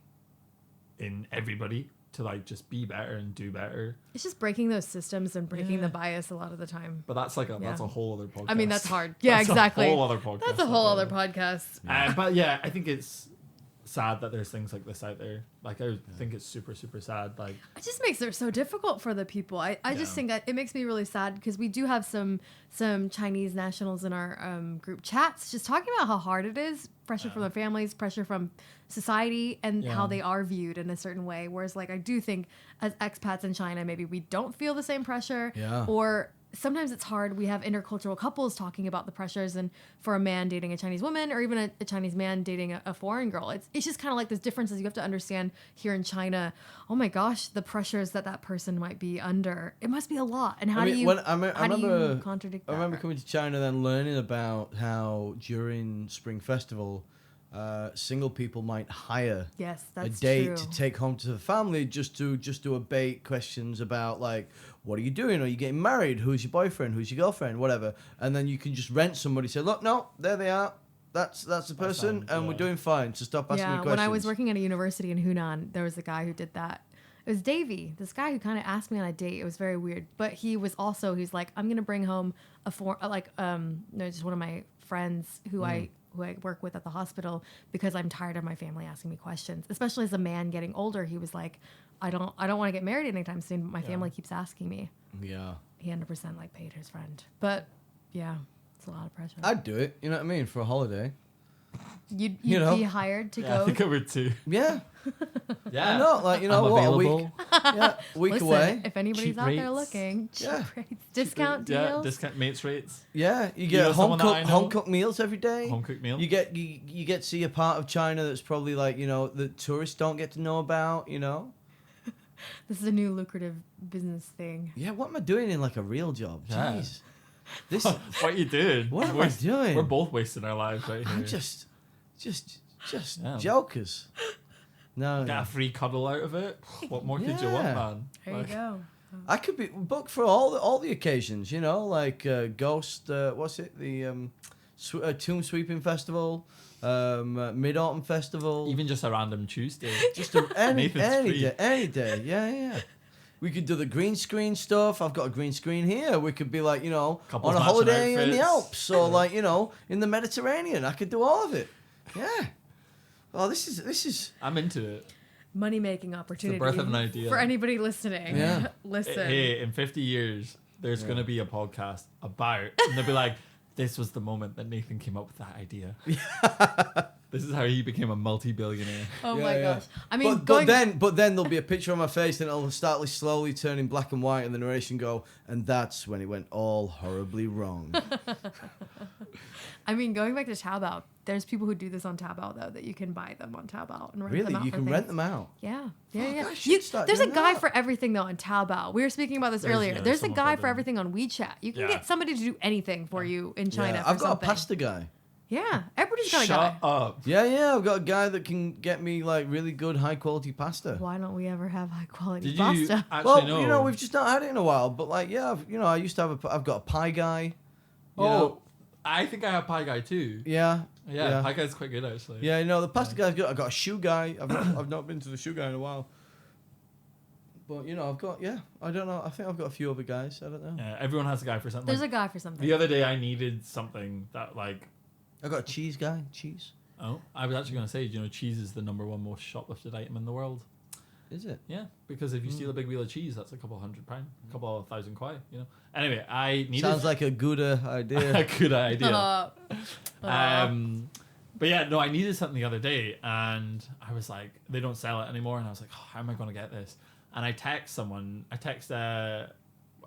in everybody to like just be better and do better. It's just breaking those systems and breaking Yeah. the bias a lot of the time. But that's like that's Yeah. a whole other podcast. I mean, that's hard. Yeah, That's exactly. A whole other podcast. That's a whole other podcast. podcast. But yeah, I think it's sad that there's things like this out there. Like I think it's super sad. Like It just makes it so difficult for the people. I just Yeah. think that it makes me really sad because we do have some Chinese nationals in our group chats just talking about how hard it is, pressure from their families, pressure from society, and how Yeah. they are viewed in a certain way. Whereas like I do think as expats in China, maybe we don't feel the same pressure, Yeah. or sometimes it's hard. We have intercultural couples talking about the pressures, and for a man dating a Chinese woman, or even a Chinese man dating a foreign girl, it's just kind of like those differences you have to understand here in China. Oh my gosh, the pressures that person might be under. It must be a lot. And how I do mean, you when- how do remember- you contradict that? I remember coming to China then learning about how during Spring Festival, single people might hire Yes, a that's date true. to take home to the family just to abate questions about like, what are you doing? Are you getting married? Who's your boyfriend? Who's your girlfriend? Whatever. And then you can just rent somebody. Say, look, no, there they are. That's the person, fine, and we're yeah. doing fine. So stop asking me Yeah, questions. when I was working at a university in Hunan, there was a guy who did that. It was Davey, this guy who kind of asked me on a date. It was very weird, but he's like, I'm gonna bring home just one of my friends who I work with at the hospital because I'm tired of my family asking me questions. Especially as a man getting older, he was like, I don't want to get married anytime soon, but my family keeps asking me. Yeah. He 100% like paid his friend, but yeah, it's a lot of pressure. I'd do it. You know what I mean? For a holiday. You'd You know? be hired to Yeah, I go. think I would too. Yeah, Yeah. I know. Like, you know I'm what? available. A week Listen, away. if anybody's Cheap out there rates. looking, cheap Yeah. rates, discount Yeah, deals. discount mates rates. Yeah, you You get know someone that I know? home cooked meals every day. Home cooked meal. You get to see a part of China that's probably like, you know, the tourists don't get to know about, you know. This is a new lucrative business thing. Yeah, what am I doing in like a real job? Yeah. Jeez. This What are you doing? What am I doing? We're both wasting our lives right here. I'm just Yeah. jokers. No, Get no. a free cuddle out of it. What more could you want, Yeah. man? There Like, you go. I could be booked for all the occasions, you know, like Ghost, what's it? The Tomb Sweeping Festival, Mid Autumn Festival. Even just a random Tuesday. Just any Nathan's free. day, any day. Yeah. We could do the green screen stuff. I've got a green screen here. We could be like, you know, Couples on a matching holiday in the outfits. Alps or like, you know, in the Mediterranean. I could do all of it. Yeah. Oh, this is. I'm into it. Money making opportunity. birth of an idea. For anybody listening. Yeah. Listen. Hey, in 50 years, there's Yeah. going to be a podcast about, and they'll be like, this was the moment that Nathan came up with that idea. This is how he became a multi-billionaire. Oh Yeah, my yeah. gosh. I mean, but then there'll be a picture on my face and it'll start like slowly turning black and white and the narration go, and that's when it went all horribly wrong. I mean, going back to Taobao, there's people who do this on Taobao though, that you can buy them on Taobao and rent Really? them out You for can things. rent them out? Yeah. I should You, start there's a doing guy that. for everything though on Taobao. We were speaking about this There's- earlier. yeah, There's a someone guy for for them. everything on WeChat. You can Yeah. get somebody to do anything for you in China. Yeah, for I've got something. a pasta guy. Yeah, everybody's got a Shut guy. up. Yeah, I've got a guy that can get me like really good high quality pasta. Why don't we ever have high quality Did you pasta? actually Well, know? you know, we've just not had it in a while, but like, yeah, I used to have I've got a pie guy. You know, I think I have Pie Guy too. yeah. Yeah, Pie Guy's quite good actually. Yeah, you know, the pasta guy's good. I've got a shoe guy. I've not been to the shoe guy in a while. But, you know, I don't know. I think I've got a few other guys. I don't know. Yeah, everyone has a guy for something. There's a guy for something. The other day I needed something that like, I've got a cheese guy. Cheese. oh, I was actually going to say, you know, cheese is the #1 most shoplifted item in the world. Is it? Yeah, because if you steal a big wheel of cheese, that's a couple £100, a couple of thousand kwai, you know. Anyway, I needed Sounds like a good idea. a good idea. Uh, But yeah, no, I needed something the other day, and I was like, they don't sell it anymore, and I was like, oh, how am I going to get this? And I text someone. I text a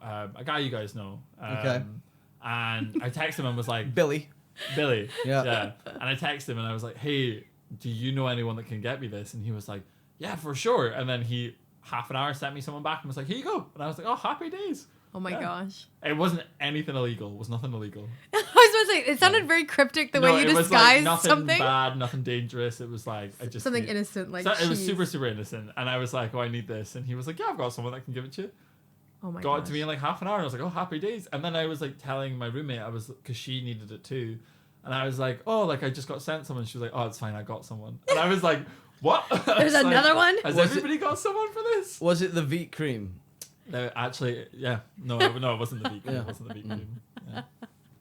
guy you guys know. Okay. And I texted him and was like, Billy. Billy. Yeah. And I texted him and I was like, hey, do you know anyone that can get me this? And he was like, yeah, for sure. And then he, half an hour, sent me someone back and was like, here you go. And I was like, oh, happy days. oh my Yeah. gosh. It wasn't anything illegal. It was nothing illegal. I was about to say, it sounded very cryptic the way you it was like disguised nothing something. bad, nothing dangerous. It was like, I just Something need- innocent, like So it was cheese. super, super innocent. And I was like, oh, I need this. And he was like, yeah, I've got someone that can give it to you. Oh my Got gosh. it to me in like half an hour. I was like, oh, happy days. And then I was like telling my roommate, because she needed it too. And I was like, oh, like I just got sent someone. She was like, oh, it's fine. I got someone. And I was like, what? I There's was like, another one? Has Was it- everybody got someone for this? Was it the Veet cream? No, actually, yeah. No, it wasn't the beat cream. Yeah. It wasn't the beat cream. Yeah.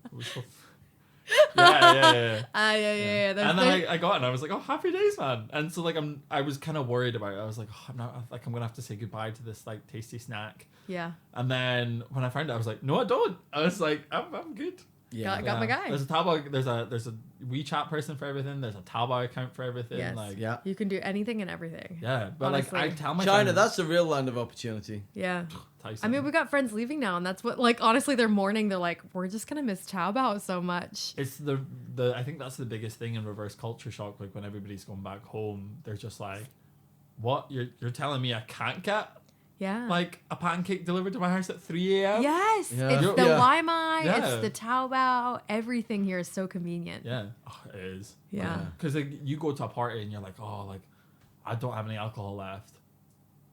It was so- yeah. Yeah. There's, And then I got it and I was like, oh, happy days, man. And so like I was kind of worried about it. I was like, oh, I'm gonna have to say goodbye to this like tasty snack. yeah. And then when I found it, I was like, no, I don't. I was like, I'm good. Got my guy. There's a Taobao. There's a WeChat person for everything. There's a Taobao account for everything. Yes. Like Yeah. You can do anything and everything. yeah, but like I Honestly. tell my China, friends, that's the real land of opportunity. Yeah. Tyson. I mean, we got friends leaving now, and that's what, like, honestly, they're mourning. They're like, we're just going to miss Taobao so much. It's the I think that's the biggest thing in reverse culture shock. Like when everybody's going back home, they're just like, "What? You're telling me I can't get Yeah. like a pancake delivered to my house at 3 a.m.?" Yes. Yeah. It's the Yeah. Waimai. Yeah. It's the Taobao. Everything here is so convenient. Yeah, oh, it is. Yeah. Because like you go to a party and you're like, "Oh, like I don't have any alcohol left."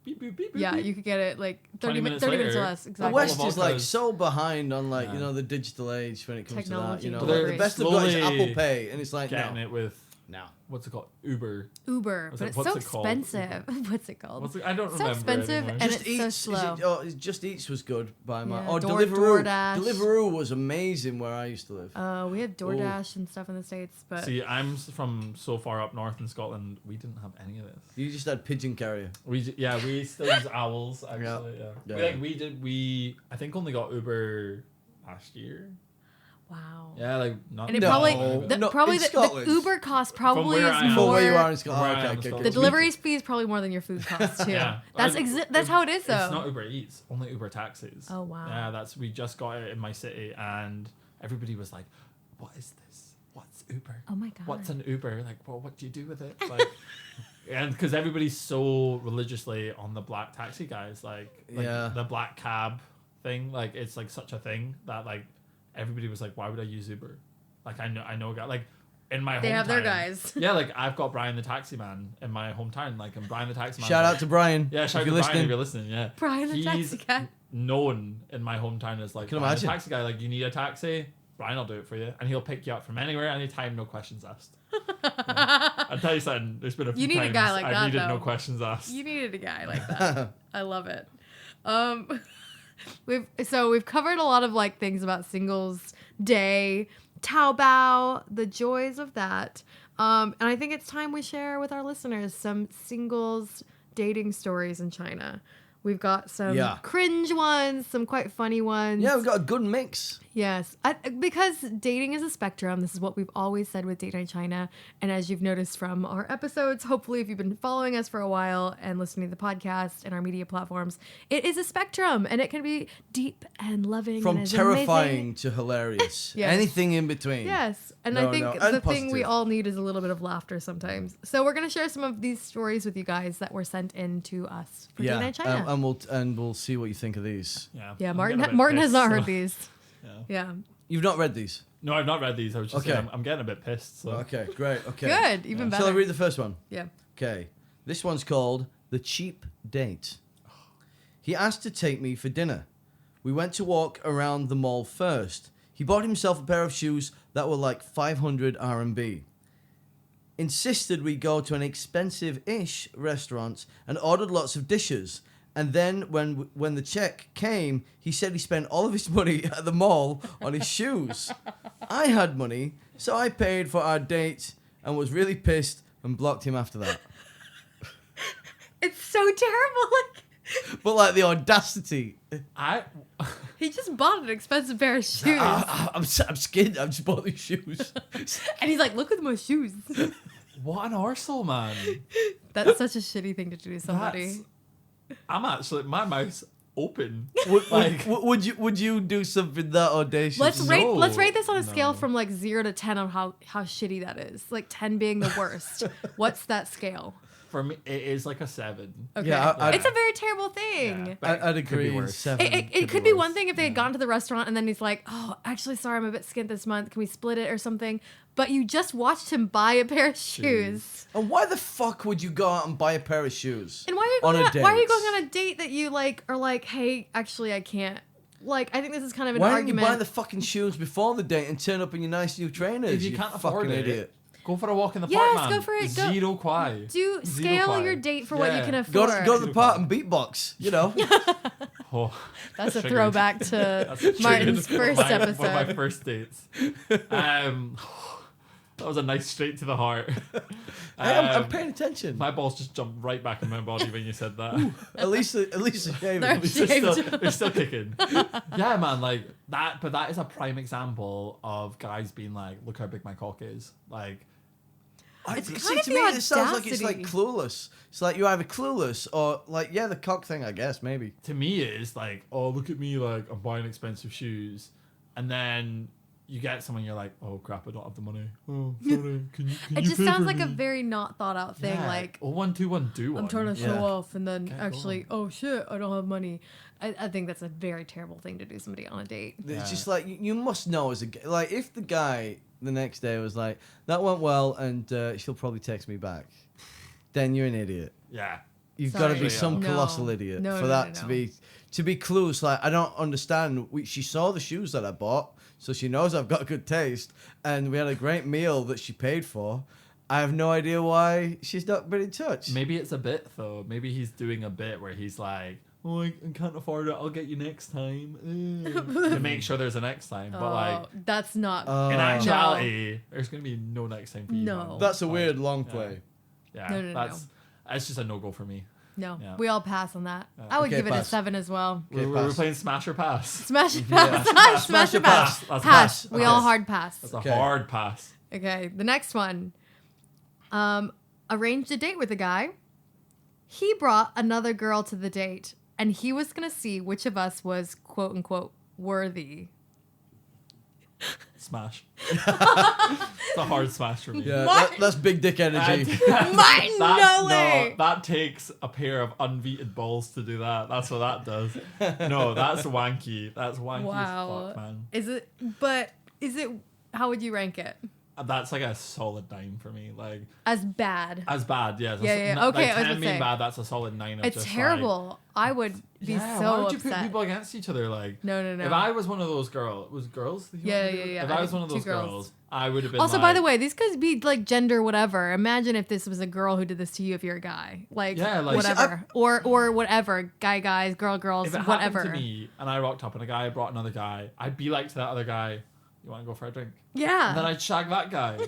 Beep boop beep boop. Yeah, beep. you could get it like 30 20 minutes 30 minutes or later, less. The Exactly. West Bottle is of like vodkas. so behind on like, Yeah. you know, the digital age when it comes Technology to that. You know, delivery. the best they've got is Slowly Apple Pay, and it's like, Getting no. it with No. what's it called? Uber. Uber, What's but it- it's what's so it called? expensive. What's it called? What's it, I don't So remember. expensive anymore. and Just it's so Eats, slow. Just Eats was good by my. Yeah, Oh, DoorDash. Deliveroo was amazing where I used to live. We have DoorDash and stuff in the States, but See, I'm from so far up north in Scotland. We didn't have any of this. You just had pigeon carrier. We still use owls actually. Yeah. Yeah. We I think only got Uber last year. Wow. Yeah, like not. And it No. probably No, probably in the Scotland. Uber cost probably where is I am. For more. where you are in From where Scotland. I am in Okay. Scotland. The Me delivery fee is probably more than your food costs too. Yeah. That's how it is though. It's not Uber Eats, only Uber taxis. Oh, wow. Yeah, we just got it in my city, and everybody was like, "What is this? What's Uber? Oh my God. What's an Uber? Like, well, what do you do with it?" Like, and because everybody's so religiously on the black taxi guys, like Yeah. the black cab thing, like it's like such a thing that like everybody was like, "Why would I use Uber?" Like I know a guy like. In my They have their hometown- guys. Yeah, like I've got Brian the Taxi Man in my hometown. Like, and Brian the Taxi Man. Shout out to Brian. Yeah, shout out to Brian if you're listening. Yeah, Brian the He's taxi guy. known in my hometown as like Can Brian the imagine. taxi guy. Like, you need a taxi, Brian will do it for you, and he'll pick you up from anywhere, anytime, no questions asked. Yeah. I'll tell you something. There's been a few You need a times guy like I've that, needed though. no questions asked. You needed a guy like that. I love it. We've covered a lot of like things about Singles Day, Taobao, the joys of that. And I think it's time we share with our listeners some singles dating stories in China. We've got some cringe ones, some quite funny ones. Yeah, we've got a good mix. Yes, because dating is a spectrum. This is what we've always said with Dating in China. And as you've noticed from our episodes, hopefully if you've been following us for a while and listening to the podcast and our media platforms, it is a spectrum and it can be deep and loving. From and terrifying amazing. to hilarious. Yes. Anything in between. Yes, and No, I think no, the and thing we positive. all need is a little bit of laughter sometimes. So we're going to share some of these stories with you guys that were sent in to us for Dating in China. And we'll see what you think of these. Yeah, I'm Martyn getting a bit has not pissed, heard so- these. Yeah. Yeah. You've not read these? No, I've not read these. I was just Okay. saying, I'm getting a bit pissed. So. Okay, great. Okay. Good, even better. Shall I read the first one? Yeah. Okay. This one's called The Cheap Date. He asked to take me for dinner. We went to walk around the mall first. He bought himself a pair of shoes that were like 500 RMB. Insisted we go to an expensive-ish restaurant and ordered lots of dishes. And then when the check came, he said he spent all of his money at the mall on his shoes. I had money, so I paid for our date and was really pissed and blocked him after that. It's so terrible. Like, But like the audacity. he just bought an expensive pair of shoes. I'm scared. I just bought these shoes. And he's like, look at my shoes. What an arsehole, man. That's such a shitty thing to do to somebody. That's- I'm actually, my mouth's open. Would you do something that audacious? Let's rate this on a No. scale from like 0 to 10 on how shitty that is. Like 10 being the worst. What's that scale? For me, it is like a 7. Okay. Yeah, it's a very terrible thing. Yeah, but I'd it could be agree. worse. 7. It could be one thing if they had gone to the restaurant and then he's like, oh, actually, sorry, I'm a bit skint this month. Can we split it or something? But you just watched him buy a pair of shoes. And why the fuck would you go out and buy a pair of shoes? And why are you on going a date? why are you going on a date that you like are like, hey, actually, I can't. Like, I think this is kind of an Why don't argument. you buy the fucking shoes before the date and turn up in your nice new trainers? If you can't afford fucking it, idiot. go for a walk in the Yes, park, man. go for it. Go- Zero kwai. Do Zero scale kwai. your date for what you Yeah. can afford. Go to the park and beatbox. You know. Oh, That's a triggered. throwback to That's triggered. Martyn's first One of episode. my first dates. That was a nice straight to the heart. Hey, I'm paying attention. My balls just jumped right back in my body when you said that. At least it's shaving. They're They're still kicking. Yeah, man, like that. But that is a prime example of guys being like, "Look how big my cock is." Like, It's See, kind of to the me, it sounds like it's like audacity. clueless. It's like you're either clueless or like, yeah, the cock thing, I guess, maybe. to me, it's like, "Oh, look at me! Like, I'm buying expensive shoes," and then you get someone, you're like, "Oh crap, I don't have the money. Oh, sorry. Can you? It just sounds like a very not thought out thing. Yeah. Like, oh, 1, 2, 1, do one. I'm trying to show Yeah. off, and then Get actually, going. oh shit, I don't have money. I think that's a very terrible thing to do somebody on a date. It's Yeah. just like you must know as a like if the guy the next day was like that went well and she'll probably text me back, then you're an idiot. Yeah. You've got to Sorry. be some No. colossal idiot No, for no, that no, to no. be clueless. Like I don't understand. She saw the shoes that I bought, so she knows I've got good taste, and we had a great meal that she paid for. I have no idea why she's not been in touch. Maybe it's a bit though. Maybe he's doing a bit where he's like, "Oh, I can't afford it. I'll get you next time," to make sure there's a next time. But like Oh, that's not. in No. actuality, there's gonna be no next time for you. No. man. That's a Like, weird long yeah. play. Yeah, No. that's just a no go for me. No, Yeah. we all pass on that. I would Okay, give it a pass. 7 as well. Okay, We're pass. playing Smash or Pass. Smash pass. Smash or pass. That's a Pass. pass. We Okay. all hard pass. That's a Okay. hard pass. Okay, the next one. Arranged a date with a guy. He brought another girl to the date, and he was going to see which of us was quote unquote worthy. Smash. It's a hard smash for me. Yeah, Martyn- that's big dick energy. Martyn, no way. That takes a pair of unveted balls to do that. That's what that does. No, that's wanky. That's wanky Wow. as fuck, man. Is it, how would you rank it? That's like a solid 9 for me. Like, As bad. as bad, yeah. Yeah. Okay, I was 10 gonna being say. bad, that's a solid 9. Of It's just terrible. I would be yeah, so why would you upset. put people against each other? Like, No. if I was one of those girls, was girls? that you Yeah, wanted to yeah, do? yeah. If I I was think one of 2 those girls. girls, I would have been. Also, like, by the way, these could be like gender whatever. Imagine if this was a girl who did this to you if you're a guy. Like, Yeah, like- whatever. Or whatever. Guys, girls, if it whatever. happened to me and I rocked up and a guy brought another guy, I'd be like to that other guy, "You want to go for a drink?" Yeah. And then I'd shag that guy,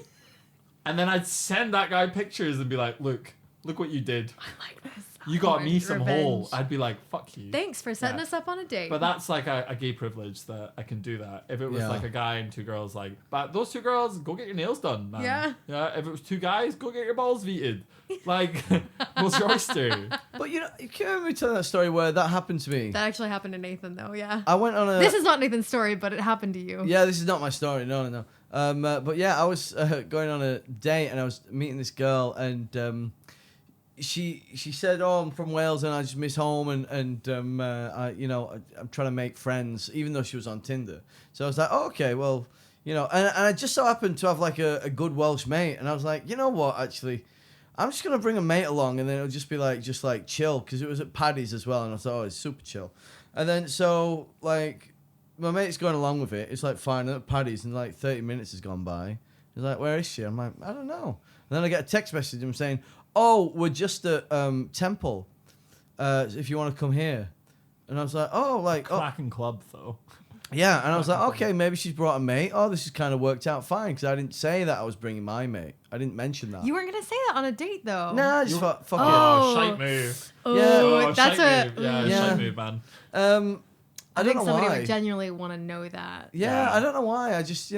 and then I'd send that guy pictures and be like, "Look what you did. I like this. You got Hard me some revenge. hole." I'd be like, "Fuck you." Thanks for setting Yeah. us up on a date. But that's like a gay privilege that I can do that. If it was Yeah. like a guy and 2 girls, like, but those 2 girls, go get your nails done, man. Yeah. Yeah. If it was 2 guys, go get your balls veted. Like, what's your oyster? But you know, can you remember me telling that story where that happened to me? that actually happened to Nathan, though. Yeah. I went on a. This is not Nathan's story, but it happened to you. Yeah, this is not my story. No. But yeah, I was going on a date and I was meeting this girl and she said, "Oh, I'm from Wales and I just miss home and I'm trying to make friends," even though she was on Tinder. So I was like, "Oh, okay, well, and I just so happened to have like a good Welsh mate, and I was like, you know what, actually, I'm just gonna bring a mate along and then it'll just be like chill because it was at Paddy's as well, and I thought, oh, it's super chill, and then so like." My mate's going along with it. It's like fine at Paddy's, and like 30 minutes has gone by. He's like, "Where is she?" I'm like, "I don't know." And then I get a text message from him saying, "Oh, we're just at Temple. If you want to come here." And I was like, "Oh, like, oh, Cracking club though. yeah." And I was like, "Okay, maybe she's brought a mate. Oh, this has kind of worked out fine because I didn't say that I was bringing my mate. I didn't mention that." You weren't going to say that on a date, though. Nah, just fuck it. Oh. Shite move. Oh, Yeah. that's shite a. move. Yeah, Yeah. shite move, man. I don't think know somebody why. would genuinely want to know that. Yeah, Yeah. I don't know why. I just.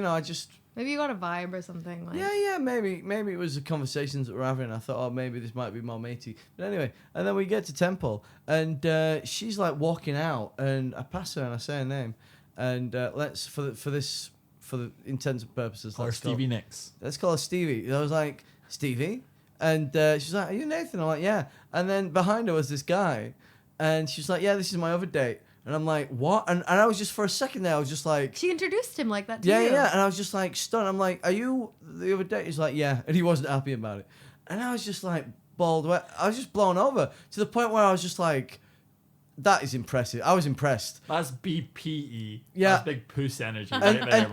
Maybe you got a vibe or something. Like, Yeah, maybe it was the conversations that we're having. I thought, oh, maybe this might be more matey. But anyway, and then we get to Temple, and she's like walking out, and I pass her and I say her name, and let's for the intents and purposes, Or let's Stevie Nicks. let's call her Stevie. And I was like, Stevie, and she's like, are you Nathan? I'm like, yeah. And then behind her was this guy, and she's like, yeah, this is my other date. And I'm like, what? And I was just, for a second there, I was just like... She introduced him like that to Yeah, you. yeah. And I was just like stunned. I'm like, are you the other day? He's like, yeah. And he wasn't happy about it. And I was just like bawled away. I was just blown over to the point where I was just like, that is impressive. I was impressed. That's BPE. Yeah. That's big puss energy right And there,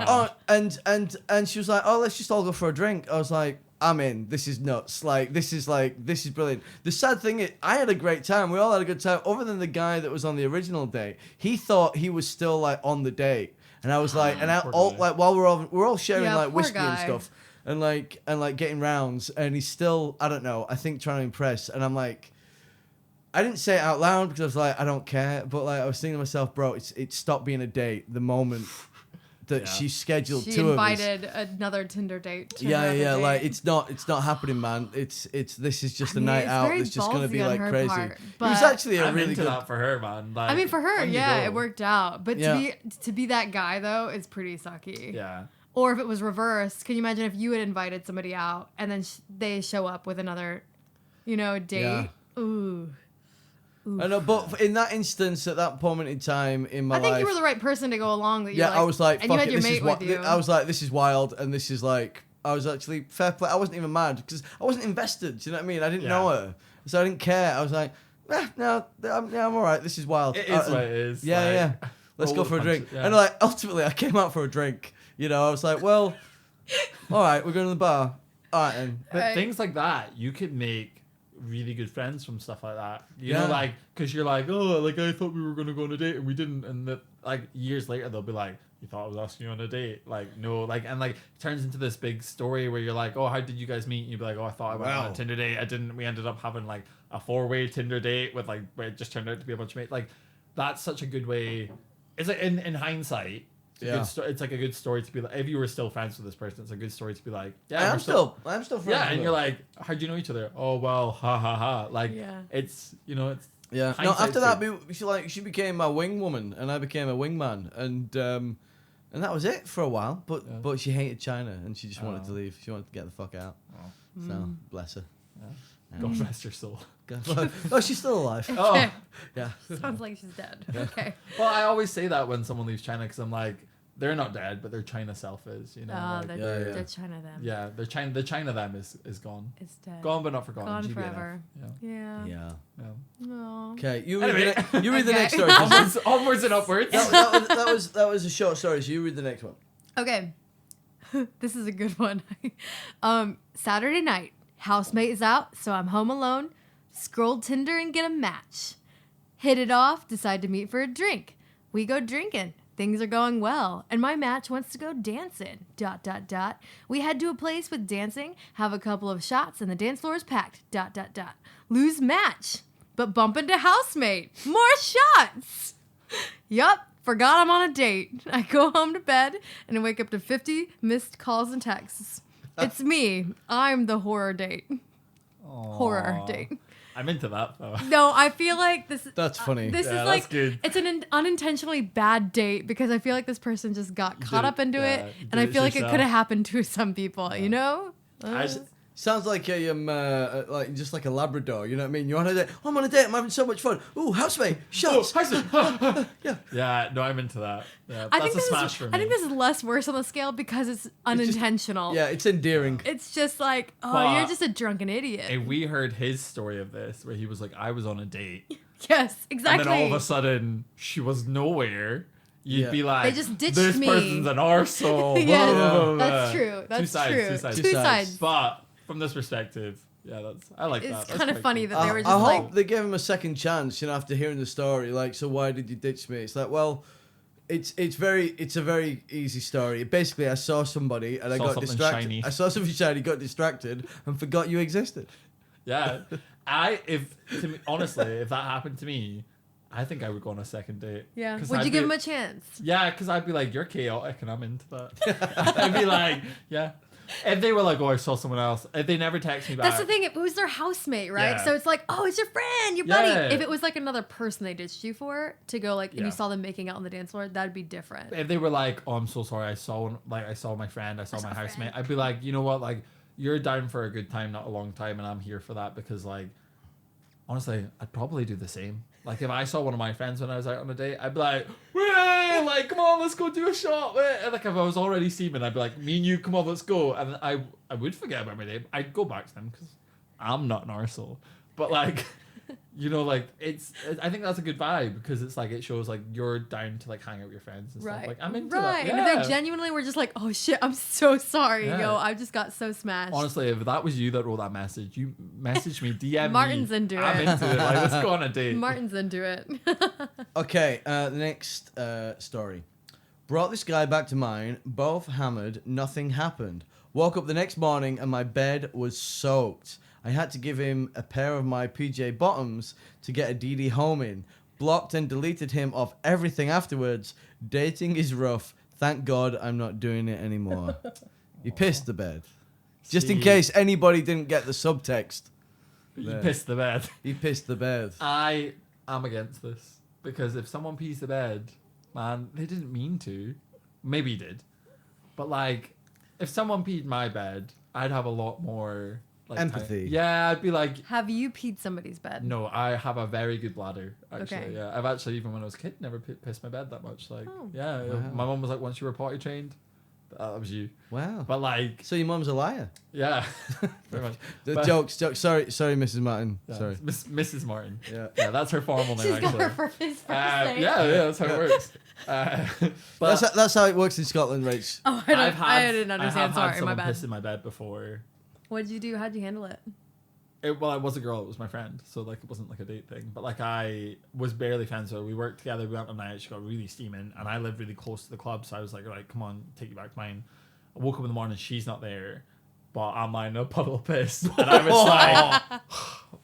man. and she was like, oh, let's just all go for a drink. I was like, I'm in. This is nuts. This is brilliant. The sad thing is, I had a great time. We all had a good time. Other than the guy that was on the original date, he thought he was still like on the date, and I was like, Poor guy. while we're all sharing Yeah, like poor whiskey and guy. stuff, and like getting rounds, and he's still, I don't know, I think trying to impress, and I'm like. I didn't say it out loud because I was like, I don't care, but like I was thinking to myself, bro, it stopped being a date the moment that Yeah. she scheduled She two of us. invited another Tinder date. To Yeah, another yeah, date. like it's not happening, man. It's this is just I a mean, night it's out. very It's just gonna ballsy be on like her crazy. part, It was but- actually a I'm really into good. that for her, man. Like, I mean, for her, on you yeah, go. it worked out. But Yeah. to be that guy though is pretty sucky. Yeah. Or if it was reversed, can you imagine if you had invited somebody out and then they show up with another, date? Yeah. Ooh. I know, but in that instance, at that moment in time in my I think life, you were the right person to go along. That yeah, I was like, and fuck you had it, your this is mate what with you. I was like, this is wild, and this is like, I was actually fair play. I wasn't even mad because I wasn't invested. Do you know what I mean? I didn't Yeah. know her, so I didn't care. I was like, no, I'm all right. This is wild. It is what it is. Yeah, like, yeah. Let's roll go the for a drink. punches, yeah. And like, ultimately, I came out for a drink. I was like, well, all right, we're going to the bar. All right, then. But Right. things like that, you could make really good friends from stuff like that. You Yeah. know, like, because you're like, oh, like, I thought we were going to go on a date and we didn't. And that, like, years later, they'll be like, you thought I was asking you on a date? Like, no. Like, and like, it turns into this big story where you're like, oh, how did you guys meet? And you'd be like, oh, I thought I went on Wow. a Tinder date. I didn't. We ended up having like a 4-way Tinder date with like where it just turned out to be a bunch of mates. Like that's such a good way. It's like in hindsight. It's like a good story to be like, if you were still friends with this person, it's a good story to be like, yeah, I'm still friends. Yeah, and with you're like, how'd you know each other? Oh well, ha ha ha. Like, it's it's no. After that, she became my wing woman, and I became a wingman, and that was it for a while. But she hated China, and she just wanted to leave. She wanted to get the fuck out. So bless her. God rest her soul. Oh, she's still alive. Oh, yeah. Sounds like she's dead. Okay. Well, I always say that when someone leaves China because I'm like, they're not dead, but their China self is. You know. Oh, like, they're China them. Yeah, the China them is gone. It's dead. Gone but not forgotten. Gone GBNF. forever. Yeah. No. Okay, you Anyway. read the next story. Onwards and upwards. that was a short story. So you read the next one. Okay. This is a good one. Saturday night, housemate is out, so I'm home alone. Scroll Tinder and get a match. Hit it off, decide to meet for a drink. We go drinking. Things are going well, and my match wants to go dancing. ... We head to a place with dancing, have a couple of shots, and the dance floor is packed. ... Lose match, but bump into housemate. More shots. Yup, forgot I'm on a date. I go home to bed and wake up to 50 missed calls and texts. It's me. I'm the horror date. Horror date. I'm into that though. No, I feel like this. That's funny. This Yeah, is like that's good. it's an unintentionally bad date because I feel like this person just got caught up into it, did and I it feel like it yourself. could have happened to some people. You know. Sounds like like just like a Labrador. You know what I mean? You're on a date. Oh, I'm on a date. I'm having so much fun. Ooh, housemate, shots. Yeah, no, I'm into that. Yeah, I that's think a smash for me. I think this is less worse on the scale because it's unintentional. Yeah, it's endearing. It's just like, oh, But you're just a drunken idiot. And we heard his story of this where he was like, I was on a date. Yes, exactly. And then all of a sudden, she was nowhere. You'd be like, They just ditched this me. person's an arsehole. Yes, blah, blah, blah, that's blah. true. That's Two sides, true. two sides. Two sides. But from this perspective, yeah, I like that. It's That's kind of quite funny cool. that they were just I like, hope they gave him a second chance, you know, after hearing the story. Like, so why did you ditch me? It's like, well, it's a very easy story. Basically, I saw somebody and I got something distracted. shiny. I saw something shiny, got distracted, and forgot you existed. Yeah, honestly, if that happened to me, I think I would go on a second date. yeah. 'Cause Would I'd you give be- him a chance? Yeah, because I'd be like, you're chaotic, and I'm into that. I'd be like, yeah. If they were like, oh, I saw someone else, if they never text me back. That's the thing. It was their housemate, right? Yeah. So it's like, oh, it's your friend, your buddy. Yeah. If it was like another person they ditched you for to go like, and Yeah. you saw them making out on the dance floor, that'd be different. If they were like, oh, I'm so sorry, I saw my friend, I saw my housemate, I'd be like, you know what, like, you're down for a good time, not a long time, and I'm here for that because, like, honestly, I'd probably do the same. Like, if I saw one of my friends when I was out on a date, I'd be like, "Way, like, come on, let's go do a shot." Wait. And like, if I was already steaming, I'd be like, "Me and you, come on, let's go." And I would forget about my date. I'd go back to them because I'm not an arsehole. But like, you know, like I think that's a good vibe because it's like it shows like you're down to like hang out with your friends and stuff. Like I'm into that. And if they genuinely were just like, oh shit, I'm so sorry, Yeah. yo, I just got so smashed. Honestly, if that was you that wrote that message, you message me, DM Martyn's me. into I'm it. into it. Like, let's go on a date. Martyn's into it. Okay, the next story. Brought this guy back to mine, both hammered, nothing happened. Woke up the next morning and my bed was soaked. I had to give him a pair of my PJ bottoms to get a DD home in. Blocked and deleted him off everything afterwards. Dating is rough. Thank God I'm not doing it anymore. He pissed the bed. Just in See. case anybody didn't get the subtext. You There. pissed the bed. He pissed the bed. I am against this because if someone pees the bed, man, they didn't mean to. Maybe he did, but like, if someone peed my bed, I'd have a lot more like Empathy. time. Yeah, I'd be like, Have you peed somebody's bed? no, I have a very good bladder. Actually, Okay. yeah, I've actually even when I was a kid never pissed my bed that much. Like, Oh. yeah, Wow. my mum was like, once you were potty trained, that was you. Wow. But like, So your mum's a liar. yeah, very much. But- Jokes. Sorry, Mrs. Martin. Yeah, Sorry. Mrs. Martin. Yeah. Yeah, that's her formal name She's got actually. her his first Yeah, name. yeah, that's how it works. But That's how it works in Scotland, Rach. Oh, I didn't understand. I have Sorry, had my someone bad. piss in my bed before. What did you do? How'd you handle it? Well, it was a girl. It was my friend, so like it wasn't like a date thing. But like I was barely friends with her. We worked together. We went on a night. She got really steaming, and I lived really close to the club, so I was like, "Right, come on, take you back to mine." I woke up in the morning. She's not there, but I'm lying in a puddle of piss, and I was like,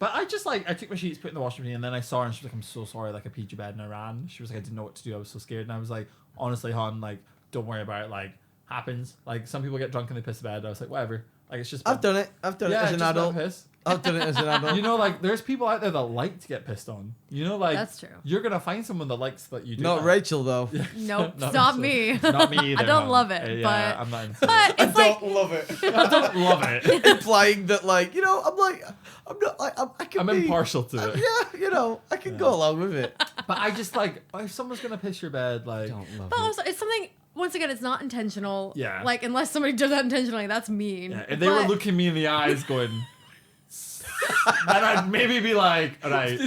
But I just like I took my sheets, put it in the washing machine, and then I saw her and she was like, "I'm so sorry, like I peed your bed and I ran." She was like, "I didn't know what to do. I was so scared." And I was like, "Honestly, hon, like don't worry about it. Like happens. Like some people get drunk and they piss the bed." I was like, "Whatever. Like it's just." I've done it. I've done it as an adult. I've done it as an adult. You know, like there's people out there that like to get pissed on. You know, like That's true. You're gonna find someone that likes that you do. Not that. Rachel though. Nope, Not it's not Rachel. me. It's not me either. I don't hon. love it, Yeah, but I'm not into but it. it's like love it. I don't love it. Implying that, like, you know, I'm not like, I can I'm be impartial to it. Yeah, you know, I can go along with it. But I just like if someone's gonna piss your bed, like Don't love but it. also it's something. Once again, it's not intentional. Yeah. Like unless somebody does that intentionally, that's mean. yeah, if they were looking me in the eyes, going, then I'd maybe be like, all right.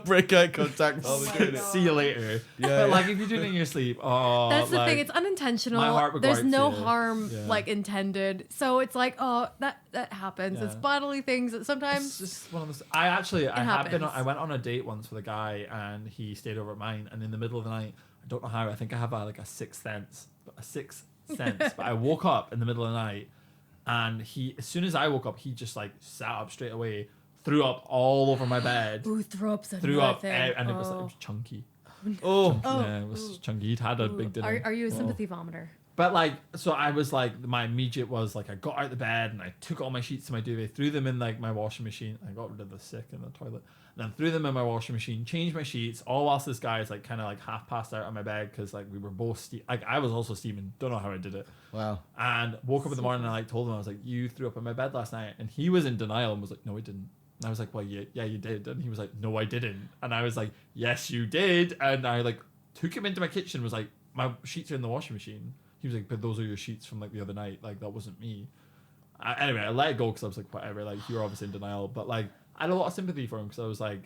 Break eye contact while Oh they're my doing it. God. See you later. Yeah, But yeah. like if you're doing it in your sleep, oh, That's the like, thing. It's unintentional. my heart would go There's out no to you. harm Yeah. like intended. So it's like, oh, that happens. Yeah. It's bodily things that It's sometimes. just one of those. I actually, I have been. happens. I went on a date once with a guy, and he stayed over at mine. And in the middle of the night, I don't know how. I think I have like a sixth sense. But I woke up in the middle of the night, and he, as soon as I woke up, he just like sat up straight away, threw up all over my bed, Ooh, throw up's threw another up, thing. and it was Oh. chunky. Oh, Oh. Yeah, it was chunky. He'd had a big dinner. Are you a Oh. sympathy vomiter? But like, so I was like, my immediate was like, I got out of the bed and I took all my sheets to my duvet, threw them in like my washing machine. I got rid of the sick in the toilet, and then threw them in my washing machine, changed my sheets, all whilst this guy is like kind of like half passed out on my bed because like we were both like I was also steaming. Don't know how I did it. wow. And woke up in the morning and I like told him, I was like, you threw up in my bed last night, and he was in denial and was like, no, I didn't. And I was like, well, yeah, you did. And he was like, no, I didn't. And I was like, yes, you did. And I like took him into my kitchen, was like, my sheets are in the washing machine. He was like, but those are your sheets from like the other night. Like that wasn't me. Anyway, I let it go because I was like, whatever. Like you're obviously in denial, but like I had a lot of sympathy for him because I was like,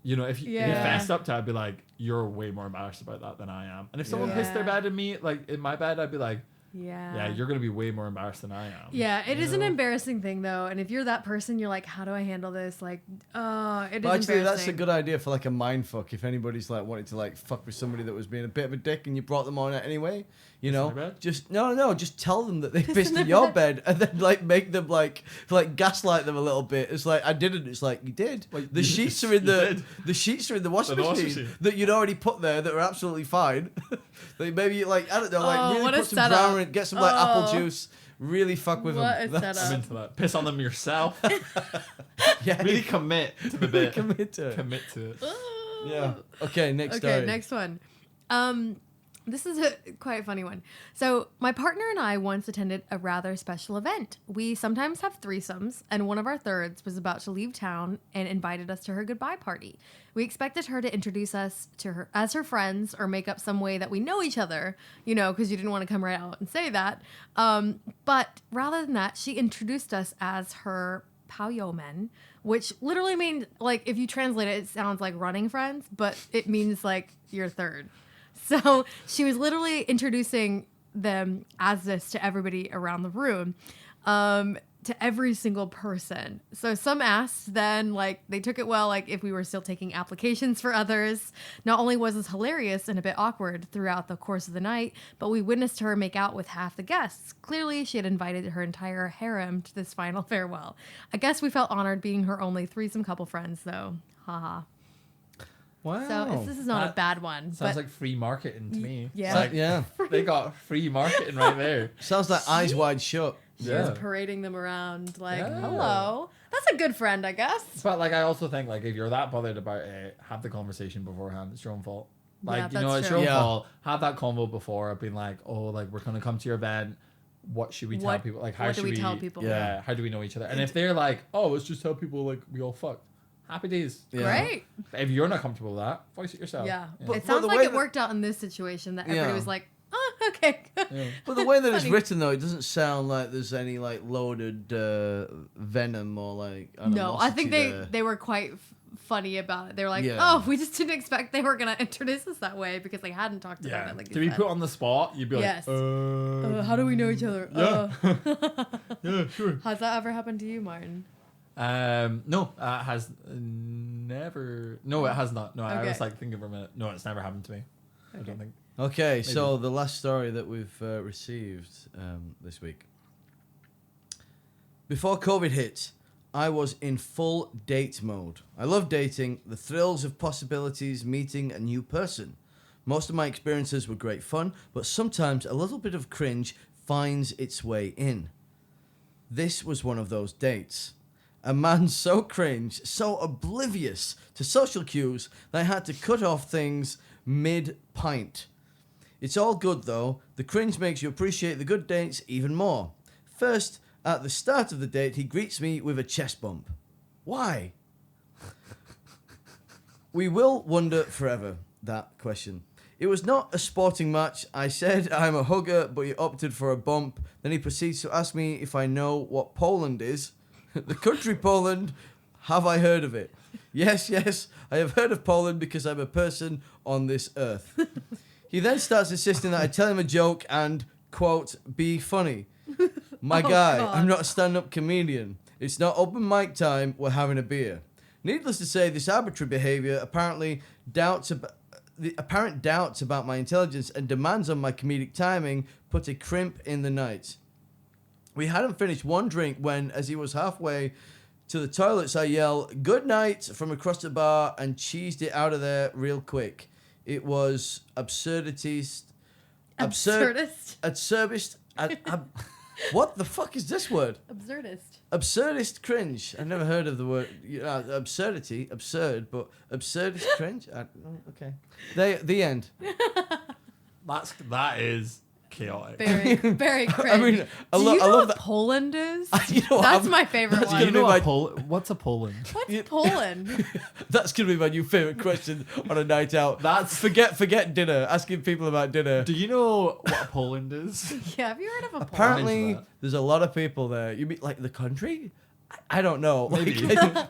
you know, if he fessed up to it, I'd be like, you're way more embarrassed about that than I am. And if someone pissed their bed in me, like in my bed, I'd be like, yeah, you're gonna be way more embarrassed than I am. Yeah, it is an know? embarrassing thing though, and if you're that person, you're like, how do I handle this? Like, it is But actually, embarrassing. that's a good idea for like a mind fuck. If anybody's like wanting to like fuck with somebody that was being a bit of a dick and you brought them on it anyway, you know, in their bed? just no, just tell them that they pissed in your bed and then like make them like gaslight them a little bit. It's like I didn't. It's like you did. Like, The you- sheets are in you the did. the sheets are in the washing In the washing machine machine. that you'd already put there that are absolutely fine. Like maybe like I don't know, like Oh, really what a put some setup. brown, get some like apple Oh. juice, really fuck with What them. a That's- I'm setup. into that. Piss on them yourself. Yeah, Really commit to the bit. commit to it. Commit to it. Yeah. Okay, next Okay, story. next one. This is a quite funny one. So my partner and I once attended a rather special event. We sometimes have threesomes, and one of our thirds was about to leave town and invited us to her goodbye party. We expected her to introduce us to her as her friends or make up some way that we know each other, you know, because you didn't want to come right out and say that. But rather than that, she introduced us as her Paoyo men, which literally means, like, if you translate it, it sounds like running friends, but it means like your third. So she was literally introducing them as this to everybody around the room, to every single person. So some asked then, like, they took it well, like, if we were still taking applications for others. Not only was this hilarious and a bit awkward throughout the course of the night, but we witnessed her make out with half the guests. Clearly, she had invited her entire harem to this final farewell. I guess we felt honored being her only threesome couple friends, though. Haha. Wow. So this is not a That bad one. Sounds but like free marketing to me. yeah. It's like, yeah. they got free marketing right there. Sounds like eyes wide shut. she Yeah. was parading them around like, Yeah. hello. That's a good friend, I guess. But like, I also think like if you're that bothered about it, have the conversation beforehand. It's your own fault. Like Yeah, you know, that's it's true. your own Yeah. fault. Have that convo before, being like, oh, like we're gonna come to your event. What should we tell What- people? Like, how what do should we tell people? Yeah, how do we know each other? And if they're like, oh, let's just tell people like we all fucked. Happy days. Yeah. Great. If you're not comfortable with that, voice it yourself. Yeah. But- It but sounds the like way it that- worked out in this situation that everybody Yeah. was like, oh, okay. Yeah. But the way that it's Funny. written, though, it doesn't sound like there's any like loaded venom or like No, I think animosity there. they were quite funny about it. They were like, Yeah. oh, we just didn't expect they were going to introduce us that way because they hadn't talked about Yeah. it. Like to you be said. put on the spot, you'd be Yes. like, How do we know each other? Yeah. yeah, sure. Has that ever happened to you, Martin? No, it has never. No, it has not. No, I Okay. was like thinking for a minute. No, it's never happened to me. I Okay. don't think. Okay, so the last story that we've received this week. Before COVID hit, I was in full date mode. I love dating, the thrills of possibilities, meeting a new person. Most of my experiences were great fun, but sometimes a little bit of cringe finds its way in. This was one of those dates. A man so cringe, so oblivious to social cues that I had to cut off things mid-pint. It's all good though. The cringe makes you appreciate the good dates even more. First, at the start of the date, he greets me with a chest bump. Why? We will wonder forever, that question. It was not a sporting match. I said I'm a hugger, but he opted for a bump. Then he proceeds to ask me if I know what Poland is. The country Poland, have I heard of it? Yes, I have heard of Poland because I'm a person on this earth. He then starts insisting that I tell him a joke and, quote, be funny. My guy, God. I'm not a stand-up comedian. It's not open mic time, we're having a beer. Needless to say, this arbitrary behaviour the apparent doubts about my intelligence and demands on my comedic timing put a crimp in the night. We hadn't finished one drink when, as he was halfway to the toilets, I yell, good night, from across the bar and cheesed it out of there real quick. It was absurdist. What the fuck is this word? Absurdist cringe. I've never heard of the word. Absurdity, absurd, but absurdist cringe? Okay. The end. That is chaotic. Very, very cringe. I mean, I Do you know love what that. Poland is? That's my favorite Do one. you know what's a Poland? What's Poland? That's gonna be my new favorite question on a night out. That's forget dinner. Asking people about dinner. Do you know what a Poland is? Yeah, have you heard of a Poland? Apparently, there's a lot of people there. You mean like the country? I don't know. Maybe.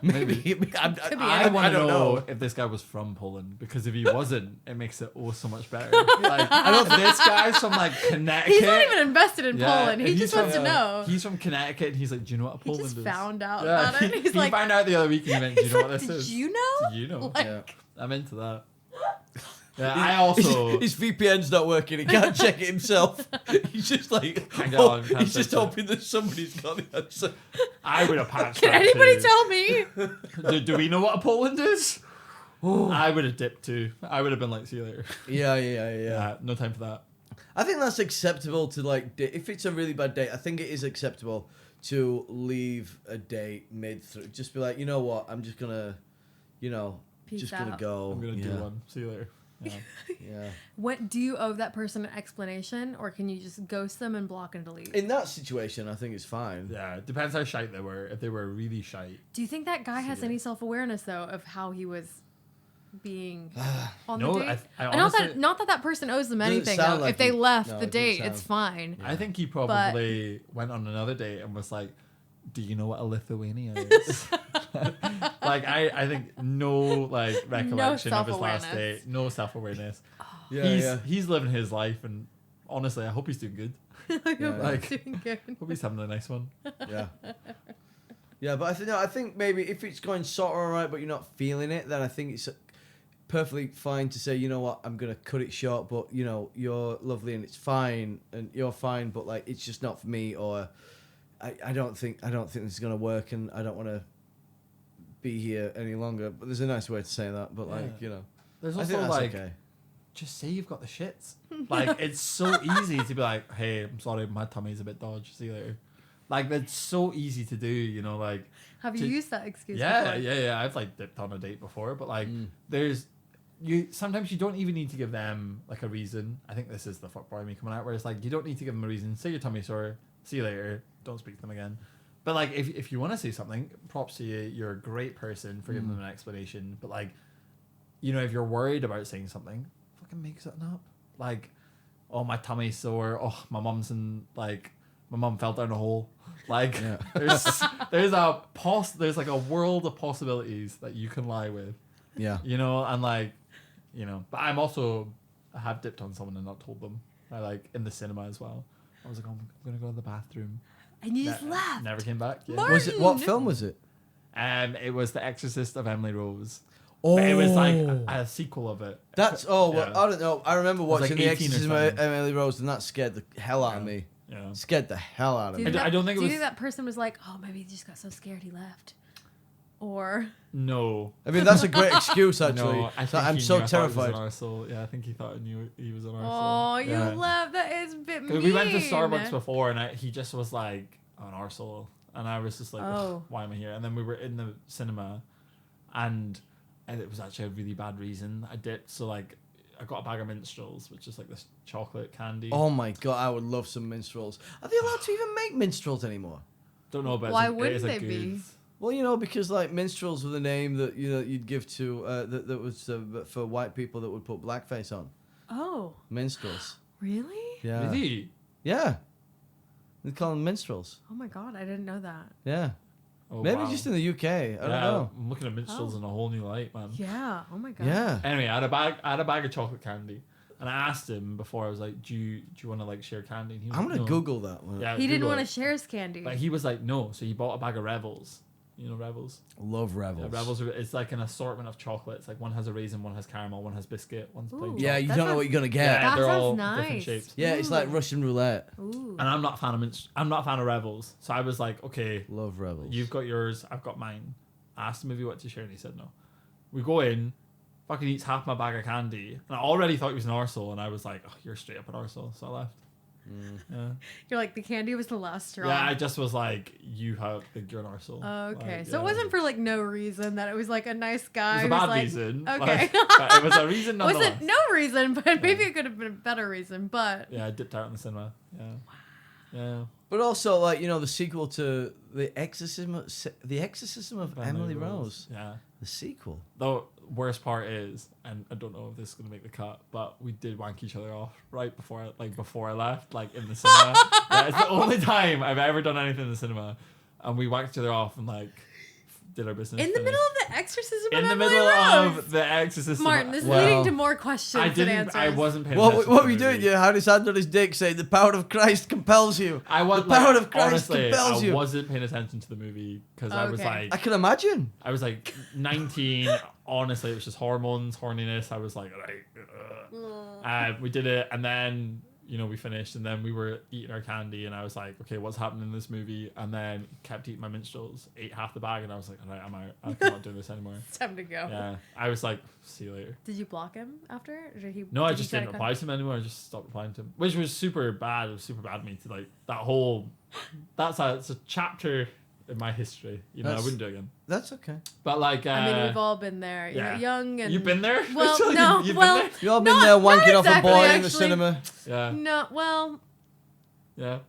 Maybe. I want to don't know if this guy was from Poland, because if he wasn't, it makes it so much better. Like, I don't. This guy's from like Connecticut. He's not even invested in Poland. He and just wants to know. He's from Connecticut, and he's like, "Do you know what a Poland is?" He just found out Yeah, about it. He's he like, found out the other week, and he went, "Do you know what this Did is?" you know? Do you know? Like, Yeah. I'm into that. Yeah, I also. His VPN's not working. He can't check it himself. He's just like, he's just hoping that somebody's got the answer. I would have patched. Can that anybody too. tell me? Do we know what a Poland is? I would have dipped too. I would have been like, "See you later." Yeah. No time for that. I think that's acceptable to like. If it's a really bad date, I think it is acceptable to leave a date mid through. Just be like, you know what? I'm just gonna, Peace just out. gonna go. I'm gonna do one. See you later. Yeah. What do you owe that person an explanation, or can you just ghost them and block and delete? In that situation, I think it's fine. Yeah, it depends how shite they were. If they were really shite. Do you think that guy has any self-awareness though of how he was being on No, the date? I honestly, not that person owes them Doesn't anything sound though. like if they he- left no, the it doesn't date, sound- it's fine. I think he probably went on another date and was like, "Do you know what a Lithuania is?" Like I think no like recollection of his last self-awareness. date, no self-awareness. Yeah, He's living his life, and honestly, I hope he's doing good. Like, doing good. Hope he's having a nice one. Yeah. Yeah, but I think maybe if it's going sort of alright, but you're not feeling it, then I think it's perfectly fine to say, you know what, I'm gonna cut it short, but you're lovely and it's fine, and you're fine, but like it's just not for me, or I don't think this is gonna work, and I don't want to be here any longer. But there's a nice way to say that, but There's I also think that's like, okay. just say you've got the shits. Like it's so easy to be like, "Hey, I'm sorry, my tummy's a bit dodgy. See you later." Like that's so easy to do, like. Have you used that excuse Yeah, before? yeah. I've like dipped on a date before, but like sometimes you don't even need to give them like a reason. I think this is the fuckboy me coming out, where it's like you don't need to give them a reason. Say your tummy's sore. See you later. Don't speak to them again. But like if you want to say something, props to you. You're a great person for giving them an explanation. But like, if you're worried about saying something, fucking make something up. Like, oh, my tummy's sore. Oh, my mum fell down a hole. Like there's like a world of possibilities that you can lie with. Yeah. And like, but I have dipped on someone and not told them. I like in the cinema as well. I was like, I'm gonna go to the bathroom. And you just left. Never came back. Yeah. Martyn! What film was it? It was The Exorcist of Emily Rose. Oh, But it was like a sequel of it. I don't know. I remember was like watching The 18 or Exorcism of something. Emily Rose, and that scared the hell out of me. Yeah. Scared the hell out of Do me. you I don't think it do you was- think that person was like, oh, maybe he just got so scared he left? Or No. I mean, that's a great excuse, actually. No, I So think I'm he so knew I thought he was terrified. an arsehole. Yeah, I think he thought I knew he was an arsehole. oh, you Yeah. left. That is a bit 'Cause mean. we went to Starbucks before, and he just was like, oh, an arsehole. And I was just like, Oh. why am I here? And then we were in the cinema, and it was actually a really bad reason. I dipped, so like, I got a bag of minstrels, which is like this chocolate candy. Oh my god, I would love some minstrels. Are they allowed to even make minstrels anymore? Don't know, but Why it is wouldn't a they good. be? Well, you know, because like minstrels were the name that you'd give to that was for white people that would put blackface on. Oh, Minstrels. really? Yeah. Really? Yeah. They call them minstrels. Oh my god, I didn't know that. Yeah. Oh, Maybe wow. just in the UK. I don't know. I'm looking at minstrels Oh. in a whole new light, man. Yeah. Oh my god. Yeah. Anyway, I had a bag of chocolate candy, and I asked him before. I was like, "Do you want to like share candy?" And he was I'm like, gonna "No." Google that one. Yeah, He didn't Google want to it. share his candy. But he was like, "No." So he bought a bag of Rebels. You know Rebels? Love Rebels. Yeah, Rebels. It's like an assortment of chocolates. Like one has a raisin, one has caramel, one has biscuit, one's plain. Ooh. Yeah, chocolate. you That don't know sounds- what you're gonna get. Yeah, That they're sounds all nice. different shapes. Yeah, it's like Ooh. Russian roulette. Ooh. And I'm not a fan of I'm not a fan of Rebels. So I was like, okay, Love Rebels. you've got yours, I've got mine. I asked him if he wanted to share, and he said no. We go in, fucking eats half my bag of candy, and I already thought he was an arsehole, and I was like, oh, you're straight up an arsehole, so I left. Yeah. You're like, the candy was the last straw. Yeah, I just was like, you're an arsehole. Oh, okay. Like, So it yeah. wasn't for like no reason that it was like a nice guy. It was a who's bad like, reason. Okay. But it was a reason nonetheless. wasn't no reason, but maybe it could have been a better reason. But Yeah, I dipped out in the cinema. Yeah. Yeah. But also, like, you know, the sequel to The Exorcism of Emily Rose. Rose. Yeah. The sequel. The worst part is, and I don't know if this is gonna make the cut, but we did wank each other off right before I left, like in the cinema. Yeah, it's the only time I've ever done anything in the cinema, and we wanked each other off and like did our business. in the finished. middle of the exorcism in of the Emily middle Rose. of the Exorcist. Martin, this is Wow. leading to more questions I than didn't. answers. I wasn't paying What attention. were to you the doing? movie. You had his hand on his dick saying, "The power of Christ compels you." I was The power like, of Christ honestly, compels I you. wasn't paying attention to the movie because I was Okay. I like, can imagine. 19. Honestly, it was just hormones, horniness. I was like, we did it, and then we finished, and then we were eating our candy, and I was like, okay, what's happening in this movie? And then kept eating my minstrels, ate half the bag, and I was like, all right, I'm out. I'm not doing this anymore. It's time to go. Yeah, I was like, see you later. Did you block him after? Or did he? No, I did he just try didn't to reply to him anymore. I just stopped replying to him, which was super bad. It was super bad of me to like that whole. It's a chapter in my history. I That's- wouldn't do it again. That's okay. But like, I mean, we've all been there. yeah. You're young and you've been there. Well, Rachel? no, You've well, been You all been Not- there not wanking off a exactly, boy in the actually. cinema? there. Yeah, no. Well, yeah.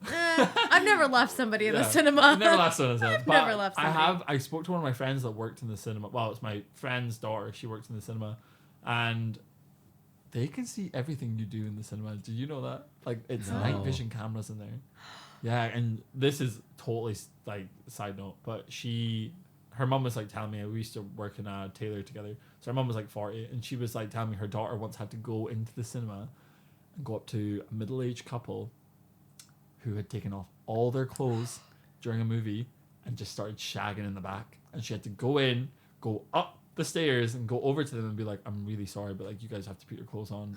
I've never left somebody in the Yeah. cinema. I've never left someone. I've never left somebody. I spoke to one of my friends that worked in the cinema. Well, it's my friend's daughter. She works in the cinema, and they can see everything you do in the cinema. Did you know that? Like, it's No. night vision cameras in there. Yeah, and this is totally like side note, but her mum was like telling me, we used to work in a tailor together. So her mum was like 40, and she was like telling me her daughter once had to go into the cinema and go up to a middle-aged couple who had taken off all their clothes during a movie and just started shagging in the back. And she had to go in, go up the stairs, and go over to them and be like, I'm really sorry, but like, you guys have to put your clothes on.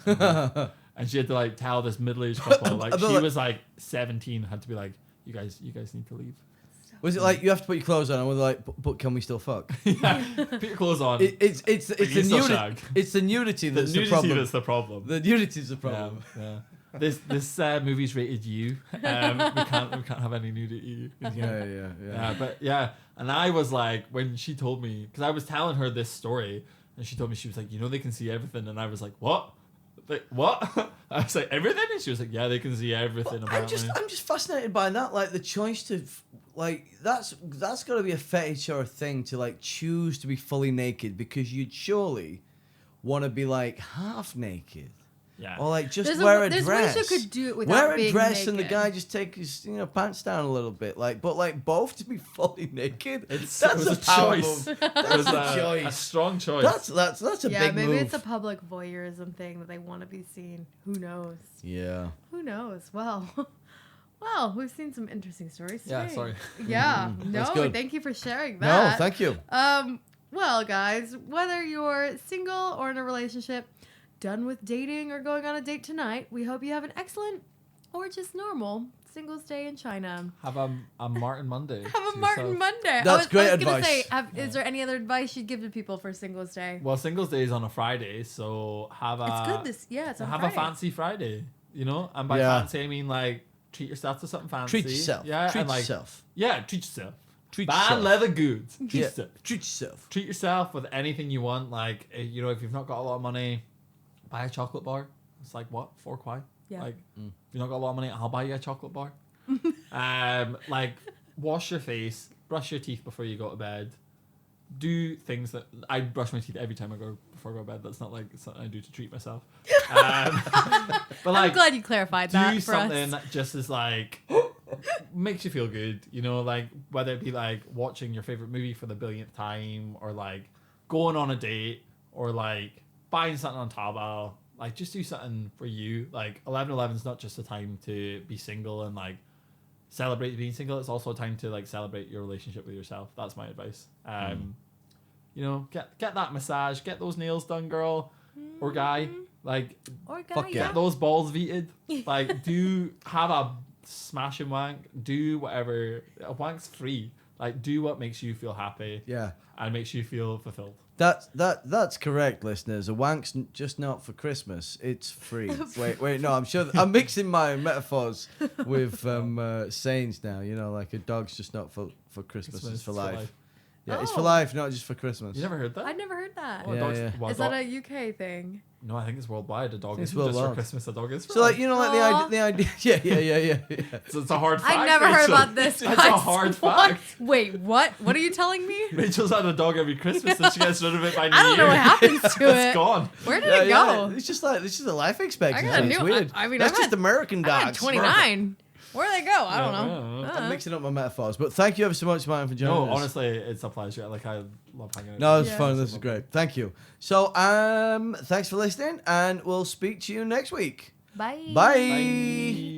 And she had to like tell this middle-aged couple, like she was like 17, had to be like, you guys need to leave. Was it like you have to put your clothes on, and we're like, but can we still fuck? Yeah, put your clothes on. It's But the you still nudity. shag. It's the nudity The that's nudity the problem. that's the problem. The nudity is the Yeah, problem. yeah. This movie's rated U. We can't have any nudity. In here. Yeah. But yeah, and I was like, when she told me, because I was telling her this story, and she told me, she was like, they can see everything, and I was like, what? Like, what? I was like, everything? And she was like, yeah, they can see everything. I'm Apparently. just fascinated by that. Like the choice to, like that's got to be a fetish or a thing to like choose to be fully naked, because you'd surely want to be like half naked. Yeah. Or like just There's wear a there's dress. ways you could do it without wear a being dress and the naked. guy just take his pants down a little bit, but both to be fully naked. It That's was a a power choice. move. It That's was a a choice. strong choice. That's a Yeah, big maybe move. it's a public voyeurism thing that they want to be seen. Who knows? Yeah. Who knows? Well, well, we've seen some interesting stories today. Yeah, sorry. Yeah, That's no, good. thank you for sharing No, that. thank you. Well, guys, whether you're single or in a relationship, done with dating or going on a date tonight, we hope you have an excellent or just normal Singles Day in China. Have a Martyn Monday. Have a Martyn Monday. That's great I was gonna advice. say, is there any other advice you'd give to people for Singles Day? Well, Singles Day is on a Friday, so have a. It's good. It's on have Friday. a fancy Friday. You know, and by Yeah. fancy I mean like treat yourself to something fancy. Treat yourself. Yeah, Treat and like, yourself. Yeah, treat yourself. Treat Bad yourself. leather goods. Treat Yeah. yourself. Treat yourself. Treat yourself with anything you want. Like, you know, if you've not got a lot of money, buy a chocolate bar. It's like, what, 4 kwai? Yeah. Like, if you've not got a lot of money, I'll buy you a chocolate bar. Like, wash your face, brush your teeth before you go to bed. Do things that I brush my teeth every time before I go to bed. That's not like something I do to treat myself. But like, I'm glad you clarified that do for something us. that just is like makes you feel good, you know, like whether it be like watching your favorite movie for the billionth time, or like going on a date, or like buying something on Taobao. Like, just do something for you. Like, 11/11 is not just a time to be single and like celebrate being single. It's also a time to like celebrate your relationship with yourself. That's my advice. You know, get that massage, get those nails done, girl or guy. Like, Or guy, Fuck yeah. get those balls veted. Like, have a smashing wank. Do whatever. A wank's free. Like, do what makes you feel happy. Yeah. And makes you feel fulfilled. That's correct, listeners. A wank's just not for Christmas. It's free. Wait, no, I'm sure I'm mixing my metaphors with sayings now. You know, like a dog's just not for Christmas. It's for life. Yeah, it's for Oh. life, not just for Christmas. You never heard that? I've never heard that. Well, Yeah, dogs- yeah. well, Is that a UK thing? No, I think it's worldwide. A dog It's isn't just for worldwide. Christmas. A dog is for So, like, life. you know, like Aw. the idea. Yeah. It's a hard fact. I never heard Rachel. about this. It's guys. a hard What? fact. Wait, what? What are you telling me? Rachel's had a dog every Christmas and she gets rid of it by New I don't know Year. what happens to It's it. gone. Where did it go? It's just like this is a life expectancy. I got a It's new- weird. I mean, that's I've just had- American I'm at dogs. 29. Where do they go? I don't Yeah, know. yeah. I'm mixing up my metaphors, but thank you ever so much, Martyn, for joining No, us. honestly, it's a pleasure. Like, I love hanging out. No, with it's you. fun. Yeah. This is great. Thank you. So, thanks for listening, and we'll speak to you next week. Bye. Bye. Bye.